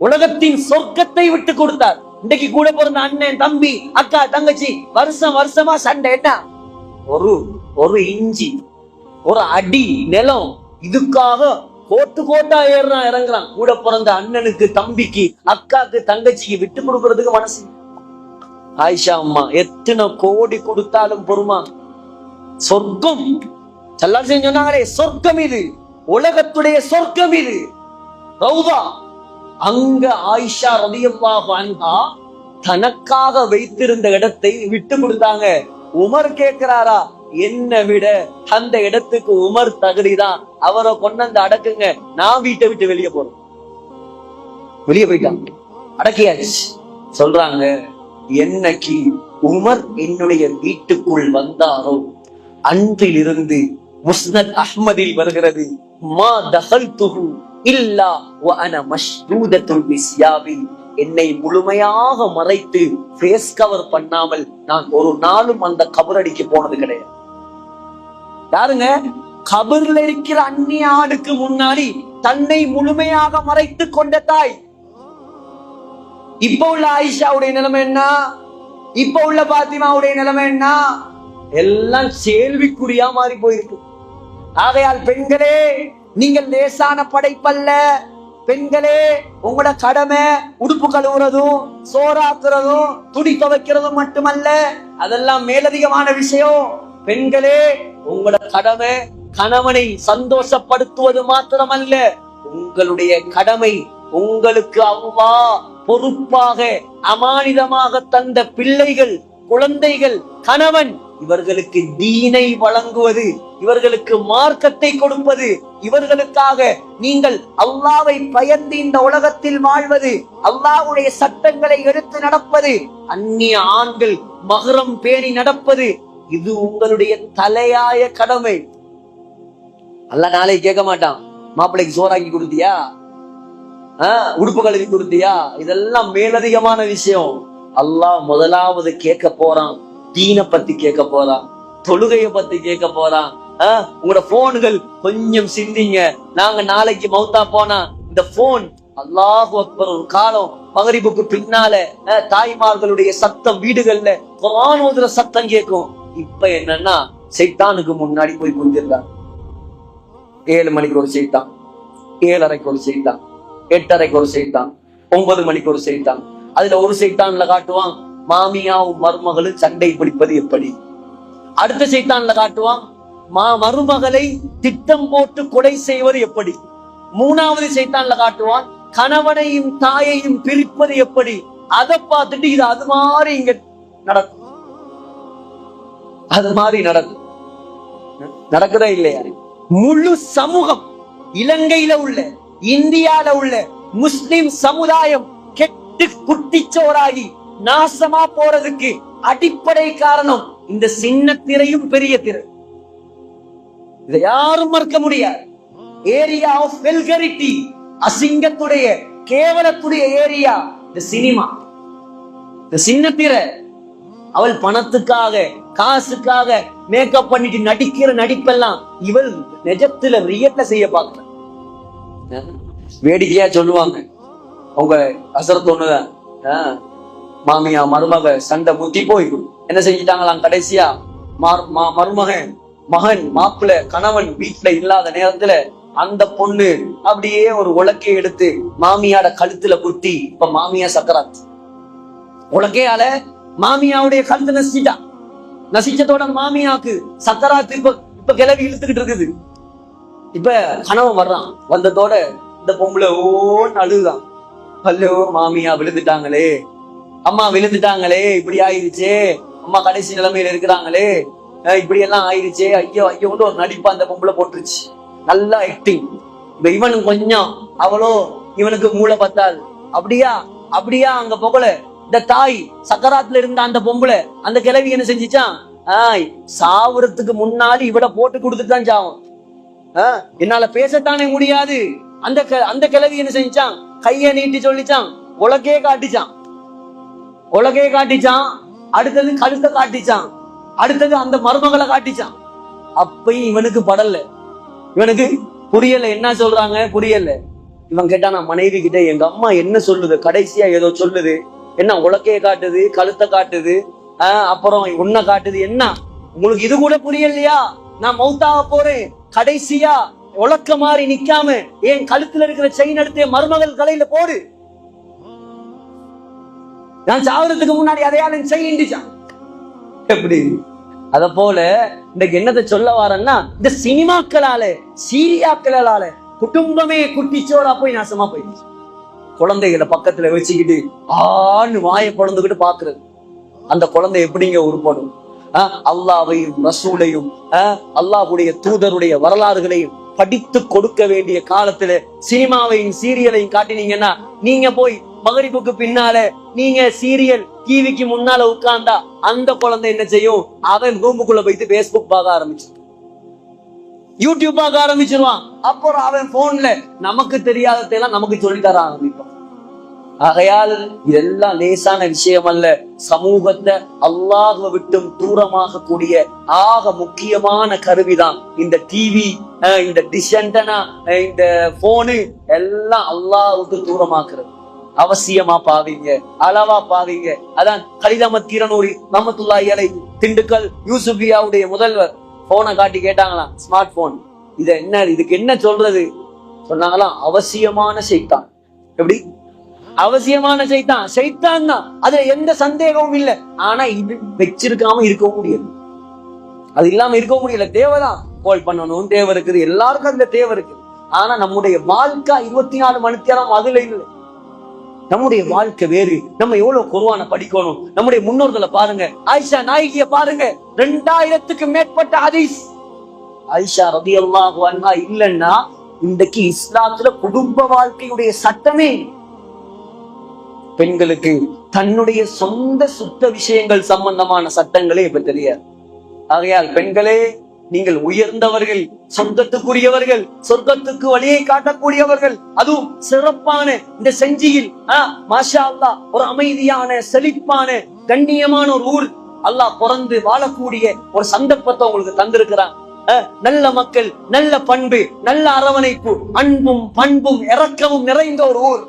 உலகத்தின் சொர்க்கத்தை விட்டு கொடுத்தார். இன்னைக்கு கூட பிறந்த அண்ணன், தம்பி, அக்கா, தங்கச்சி வருஷமா சண்டை. என்ன? ஒரு இஞ்சி, ஒரு அடி நிலம், இதுக்காக கோட்டா ஏறான் இறங்குறான். கூட பிறந்த அண்ணனுக்கு, தம்பிக்கு, அக்காக்கு, தங்கச்சிக்கு விட்டு கொடுக்கறதுக்கு மனசு. ஆயிஷா அம்மா எத்தனை கோடி கொடுத்தாலும் பொறுமா. சொர்க்கம் சொன்னாங்களே, சொர்க்கம் இது, உலகத்துடைய சொர்க்கம் இது, ரௌதா. அங்க ஆயிஷா ரலியல்லாஹு அன்ஹா தனக்காக வைத்திருந்த இடத்தை விட்டு கொடுத்தாங்க. உமர் கேட்கிறாரா, என்ன விட அந்த இடத்துக்கு உமர் தகுதிதான், அவரை கொண்டு அடக்குங்க, நான் வீட்டை விட்டு வெளியே போறேன். வெளியே போயிட்டான், அடக்கியாச்சு. சொல்றாங்க, என்னைக்கு உமர் என்னுடைய வீட்டுக்குள் வந்தாரோ அன்றிலிருந்து முஸ்னத் அஹ்மதில் வருகிறது, மா தகல்துஹு இல்லா வ அன மஷ்ரூதத்துல் பிஸ்யாபி. என்னை முழுமையாக மறைத்து ஃபேஸ் கவர் பண்ணாமல் நான் ஒரு நாளும் அந்த கபரடிக்கு போனது கிடையாது. யாருங்க? கபர்ல இருக்கிற அந்நிய ஆணுக்கு முன்னாடி தன்னை முழுமையாக மறைத்து கொண்ட தாய். இப்ப உள்ள ஆயிஷாவுடைய நிலைமை என்ன? இப்ப உள்ள பாத்திமாவுடைய நிலைமை என்ன? எல்லாம் கேள்விக்குறியா மாறி போயிருக்கு. ஆகையால் பெண்களே, நீங்கள் லேசான படைப்பல்ல. பெண்களே உங்களோட கடமை உடுப்பு கழுவுறதும் சோறாக்குறதும் துணி துவைக்கிறதும் மட்டுமல்ல, அதெல்லாம் மேலதிகமான விஷயம். பெண்களே உங்களோட கடமை கணவனை சந்தோஷப்படுத்துவது மாத்திரமல்ல, உங்களுடைய கடமை உங்களுக்கு அல்லாஹ் பொறுப்பாக அமானிதமாக தந்த பிள்ளைகள், குழந்தைகள், கணவன், இவர்களுக்கு தீனை வழங்குவது, இவர்களுக்கு மார்க்கத்தை கொடுப்பது, இவர்களுக்காக நீங்கள் அல்லாஹ்வை பயந்து இந்த உலகத்தில் வாழ்வது, அல்லாஹ்வுடைய சட்டங்களை எடுத்து நடப்பது, அந்நிய ஆண்கள் மஹ்ரம் பேணி நடப்பது, இது உங்களுடைய தலையாய கடமை. அல்லாஹ் நாளைக்கு கேட்க மாட்டான், மாப்பிள்ளைக்கு சோறாக்கி கொடுத்தியா, உடுப்பு கழுவி கொடுத்தியா? இதெல்லாம் மேலதிகமான விஷயம். அல்லாஹ் முதலாவது கேட்க போறான், தீனை பத்தி கேட்க போறான், தொழுகைய பத்தி கேட்க போறான். உங்களோட போன்கள் கொஞ்சம் சிந்திங்க. நாங்க நாளைக்கு மௌத்தா போனா இந்த போன், அல்லாஹு அக்பர், ஒரு காலம் மகரிபுக்கு பின்னால தாய்மார்களுடைய சத்தம் வீடுகள்ல குர்ஆன் ஓதுற சத்தம் கேட்கும். இப்ப என்னன்னா சைத்தானுக்கு முன்னாடி போய் குந்திருக்காங்க. 7 மணிக்கு ஒரு சைத்தான், 7:30 ஒரு சைத்தான், 8:30 ஒரு சைத்தான், 9 மணிக்கு ஒரு சைத்தான். அதுல ஒரு சைத்தான்ல காட்டுவான் மாமியாவும் மருமகளும் சண்டை பிடிப்பது எப்படி. அடுத்த சைத்தான்ல காட்டுவான் மருமகளை திட்டம் போட்டு கொலை செய்வது எப்படி. 3வது சைத்தான்ல காட்டுவான் கணவனையும் தாயையும் பிரிப்பது எப்படி. அதை பார்த்துட்டு இது அது மாதிரி இங்க நடக்கும், அது மாதிரி நடக்கும். நடக்குதா இல்லையா? முழு சமூகம், இலங்கையில உள்ள, இந்தியால உள்ள முஸ்லிம் சமுதாயம் கெட்டு குட்டிச்சோராகி நாசமா போறதுக்கு அடிப்படை காரணம் இந்த சின்ன திரையும் பெரிய திரை. இதை யாரும் மறுக்க முடியாது. ஏரியா ஆஃப் வெல்கரிட்டி, அசிங்கத்துடைய கேவலத்துடைய ஏரியா இந்த சினிமா, இந்த சின்ன திரை. அவள் பணத்துக்காக காசுக்காக மேக்கப் பண்ணிட்டு நடிக்கிற நடிப்பெல்லாம் இவள் நிஜத்துல ரியல்ல செய்ய பார்க்க. வேடிக்கையா சொல்லுவாங்க, அவங்க அசரத்து ஒண்ணுதான், மாமியா மருமக சண்டை முத்தி போய் என்ன செஞ்சிட்டாங்களாம், கடைசியா மருமகன் மகன் மாப்பிள்ள கணவன் வீட்டுல இல்லாத நேரத்துல அந்த பொண்ணு அப்படியே ஒரு உலக்கையை எடுத்து மாமியாட கழுத்துல குத்தி, இப்ப மாமியா சக்கராத், உலக்கையால மாமியாவுடைய கழுத்து நசிச்சிட்டான். நசிச்சதோட மாமியாக்கு சக்கராத்து இப்ப கிளவி இழுத்துக்கிட்டு இருக்குது. இப்ப கணவன் வர்றான், வந்ததோட இந்த பொம்பளை ஓன்னு அழுகுதான், ஹலோ மாமியா விழுந்துட்டாங்களே, அம்மா விழுந்துட்டாங்களே, இப்படி ஆயிடுச்சே, அம்மா கடைசி நிலைமையில இருக்கிறாங்களே, இப்படி எல்லாம் ஆயிடுச்சே, ஐயோ ஐயோன்னு ஒரு நடிப்பா அந்த பொம்பளை போட்டுருச்சு. நல்லா ஆக்டிங். இப்ப இவனும் கொஞ்சம், அவளோ இவனுக்கு மூளை பத்தாது. அப்படியா அப்படியா அங்க போகல. இந்த தாய் சக்கராத்துல இருந்த அந்த பொம்பளை, அந்த கிழவி என்ன செஞ்சிச்சான், சாவுறதுக்கு முன்னாடி இவட போட்டு கொடுத்துட்டு தான் சாவும். என்னால பேசத்தானே முடியாது. அந்த கிழவி என்ன செஞ்சான், கைய நீட்டி சொல்லிச்சான், உலகே காட்டிச்சான், உலகே காட்டிச்சான். அடுத்தது கழுத்தை காட்டிச்சான், அடுத்தது அந்த மருமகளை காட்டிச்சான். அப்பயும் இவனுக்கு படல, இவனுக்கு புரியல, என்ன சொல்றாங்க புரியல. இவன் கேட்டானா மனைவி கிட்ட, எங்க அம்மா என்ன சொல்லுது, கடைசியா ஏதோ சொல்லுது, என்ன உலக்கைய காட்டுது, கழுத்தை காட்டுது, அப்புறம் உன்னை காட்டுது, என்ன உங்களுக்கு இது கூட புரியலையா? நான் மௌத்தாக போறேன், கடைசியா உலக்க மாதிரி நிக்காம என் கழுத்துல இருக்கிற செயின் எடுத்து மருமகள் கலையில போடு, நான் சாவறதுக்கு முன்னாடி அதையால செயின். எப்படி? அத போல இன்னைக்கு என்னத்தை சொல்ல வாரன்னா, இந்த சினிமாக்களால சீரியாக்களால குடும்பமே குட்டிச்சோரா போய் நாசமா போயிடுச்சு. குழந்தைகளை பக்கத்துல வச்சுக்கிட்டு ஆன்னு வாயை பொழந்துகிட்டு பாக்குறது, அந்த குழந்தை எப்படிங்க உருப்படும்? அல்லாஹ்வையும் ரசூலையும் அல்லாஹ்வுடைய தூதருடைய வரலாறுகளையும் படித்து கொடுக்க வேண்டிய காலத்துல சினிமாவையும் சீரியலையும் காட்டினீங்கன்னா, நீங்க போய் மகரிபுக்கு பின்னால நீங்க சீரியல் டிவிக்கு முன்னால உட்கார்ந்தா அந்த குழந்தை என்ன செய்யும், அவன் ரூமுக்குள்ள போயிட்டு பேஸ்புக் பார்க்க ஆரம்பிச்சு, யூடியூப் பார்க்க ஆரம்பிச்சிருவான். அப்புறம் அவன் போன்ல நமக்கு தெரியாததெல்லாம் நமக்கு சொல்லி தர ஆரம்பிப்பான். ஆகையால் இதெல்லாம் லேசான விஷயம் அல்ல. சமூகத்தை அல்லாஹ்வை விட்டும் தூரமாக கூடிய ஆக முக்கியமான கருவிதான் இந்த டிவி, இந்த டிஷ் ஆண்டனா, இந்த போனு எல்லாம் அல்லாஹ்வுக்கு தூரமாக்குறது. அவசியமா பாவீங்க, அளவா பாவீங்க. அதான் கலித் அஹ்மத் கீரனூரி ரஹ்மத்துல்லாஹி அலைஹி திண்டுக்கல் யூசுபியாவுடைய முதல்வர் போனை காட்டி கேட்டாங்களாம், ஸ்மார்ட் போன் இத என்ன, இதுக்கு என்ன சொல்றது? சொன்னாங்களாம் அவசியமான சைத்தான். எப்படி? அவசியமான சைத்தான் தான், அதுல எந்த சந்தேகமும் இல்லை. ஆனா இது வச்சிருக்காம இருக்கவும் முடியாது, அது இல்லாம இருக்க முடியல. தேவைதான், கால் பண்ணணும், தேவை இருக்குது, எல்லாருக்கும் அதுல தேவை இருக்குது. ஆனா நம்முடைய வாழ்க்கை 24 மணி நேரம் அதுல இல்லை. நம்முடைய வாழ்க்கை வேறு. நம்ம எவ்வளவு குர்ஆனை படிக்கணும். நம்முடைய முன்னோர்களை பாருங்க, ஆயிஷா நாயகிய பாருங்க, 2000க்கு மேற்பட்ட ஹதீஸ். ஆயிஷா ரலியல்லாஹு அன்ஹா இல்லைன்னா இன்றைக்கு இஸ்லாத்துல குடும்ப வாழ்க்கையுடைய சட்டமே. பெண்களுக்கு தன்னுடைய சொந்த சுத்த விஷயங்கள் சம்பந்தமான சட்டங்களே இப்ப தெரியாது. ஆகையால் பெண்களே, நீங்கள் உயர்ந்தவர்கள், சொந்தத்துக்குரியவர்கள், சொர்க்கத்துக்கு வழியை காட்டக்கூடியவர்கள். அதுவும் சிறப்பான இந்த செஞ்சியில் மாஷா அல்லாஹ் ஒரு அமைதியான, செழிப்பான, கண்ணியமான ஒரு ஊர். அல்லாஹ் பிறந்து வாழக்கூடிய ஒரு சந்தர்ப்பத்தை உங்களுக்கு தந்திருக்கிறான். நல்ல மக்கள், நல்ல பண்பு, நல்ல அரவணைப்பு, அன்பும் பண்பும் இரக்கமும் நிறைந்த ஒரு ஊர்.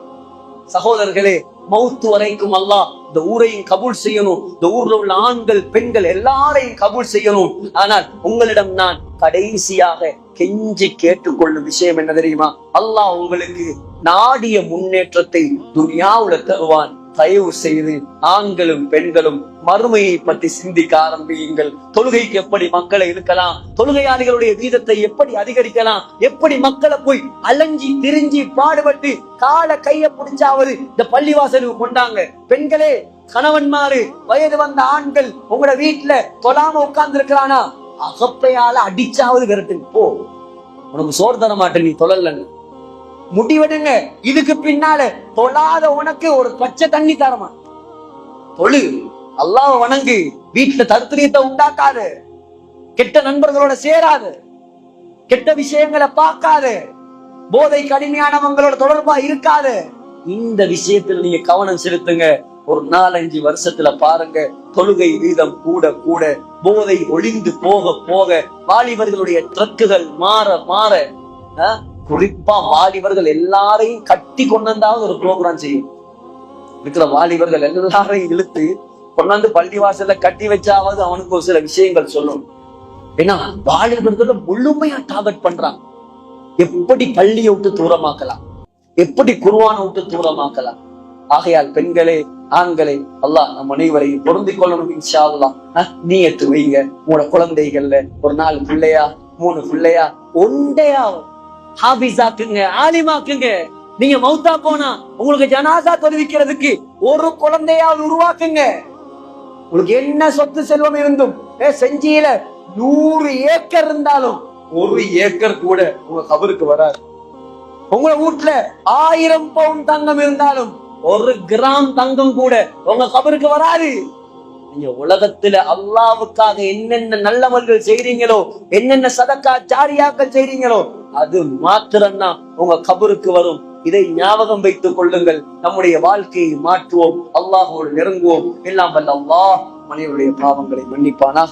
சகோதரர்களே, மௌத்து வரைக்கும் அல்லாஹ் இந்த ஊரையும் கபூல் செய்யணும். இந்த ஊர்ல உள்ள ஆண்கள், பெண்கள் எல்லாரையும் கபூல் செய்யணும். ஆனால் உங்களிடம் நான் கடைசியாக கெஞ்சி கேட்டுக்கொள்ளும் விஷயம் என்ன தெரியுமா? அல்லாஹ் உங்களுக்கு நாடிய முன்னேற்றத்தை துனியாவுல தருவான். தயவு செய்து ஆண்களும் பெண்களும் மறுமையை பற்றி சிந்திக்க ஆரம்பியுங்கள். தொழுகைக்கு எப்படி மக்களை இருக்கலாம், தொழுகையாளிகளுடைய வீதத்தை எப்படி அதிகரிக்கலாம், எப்படி மக்களை போய் அலைஞ்சி திரிஞ்சி பாடுபட்டு கால கைய பிடிச்சாவது இந்த பள்ளிவாசலுக்கு கொண்டாங்க. பெண்களே, கணவன்மாரு, வயது வந்த ஆண்கள் உங்களோட வீட்டுல தொழாம உட்கார்ந்து இருக்கிறானா, அகப்பையால அடிச்சாவது விரட்டு. போ, உனக்கு சோறு தர மாட்டேன், நீ தொழலன்னு முடிவெடுங்க. இதுக்கு பின்னால தொழாத உனக்கு ஒரு பச்சை தண்ணி தரமா? தொழு, அல்லாஹ்வை வணங்கு, வீட்டுல தருத்திரியத்தை உண்டாக்காது, கெட்ட நண்பர்களோட சேராது, கெட்ட விஷயங்களை பார்க்காது, போதை கடுமையானவங்களோட தொடர்பா இருக்காது. இந்த விஷயத்துல நீங்க கவனம் செலுத்துங்க. ஒரு 4-5 வருஷத்துல பாருங்க, தொழுகை வீதம் கூட கூட போதை ஒளிந்து போக போக வாலிபர்களுடைய ட்ரக்குகள் மாற மாற, குறிப்பா வாலிபர்கள் எல்லாரையும் கட்டி கொண்டாந்தாவது ஒரு ப்ரோக்ராம் செய்யும். இருக்கிற வாலிபர்கள் எல்லாரையும் இழுத்து கொண்டாந்து பள்ளிவாசல்ல கட்டி வச்சாவது அவனுக்கு ஒரு சில விஷயங்கள் சொல்லணும். ஏன்னா வாலிபர்களை முழுமையா டார்கெட் பண்றான். எப்படி பள்ளியை விட்டு தூரமாக்கலாம், எப்படி குர்ஆனை விட்டு தூரமாக்கலாம். ஆகையால் பெண்களே, ஆண்களே, அல்லாஹ் நம் அனைவரையும் பொருந்திக் கொள்ளணும். இன்ஷா அல்லாஹ் நியத்து வைங்க. உங்களோட குழந்தைகள்ல ஒரு 4 பிள்ளையா 3 பிள்ளையா ஒண்டையா ஹாபிஸாக்குங்க, ஆலிமாக்குங்க. நீங்க மௌத்தா போனா உங்களுக்கு ஜனாசா தொழுவிக்கிறதுக்கு ஒரு குழந்தையாவது உருவாக்குங்க. உங்களுக்கு என்ன சொத்து செல்வம் இருந்தும், செஞ்சியில 100 ஏக்கர் இருந்தாலும் 1 ஏக்கர் கூட உங்க கபருக்கு வராது. உங்க வீட்டுல 1000 பவுன் தங்கம் இருந்தாலும் 1 கிராம் தங்கம் கூட உங்க கபருக்கு வராது. நீங்க உலகத்துல அல்லாஹ்வுக்காக என்னென்ன நல்லவர்கள் செய்றீங்களோ, என்னென்ன சதக்கா ஜாரியாக்கள் செய்றீங்களோ, அது மாத்திரம்தான் உங்க கபருக்கு வரும். இதை ஞாபகம் வைத்துக் கொள்ளுங்கள். நம்முடைய வாழ்க்கையை மாற்றுவோம், அல்லாஹ்வோடு நெருங்குவோம். எல்லாம் வல்ல அல்லாஹ் மனிதனுடைய பாவங்களை மன்னிப்பானா.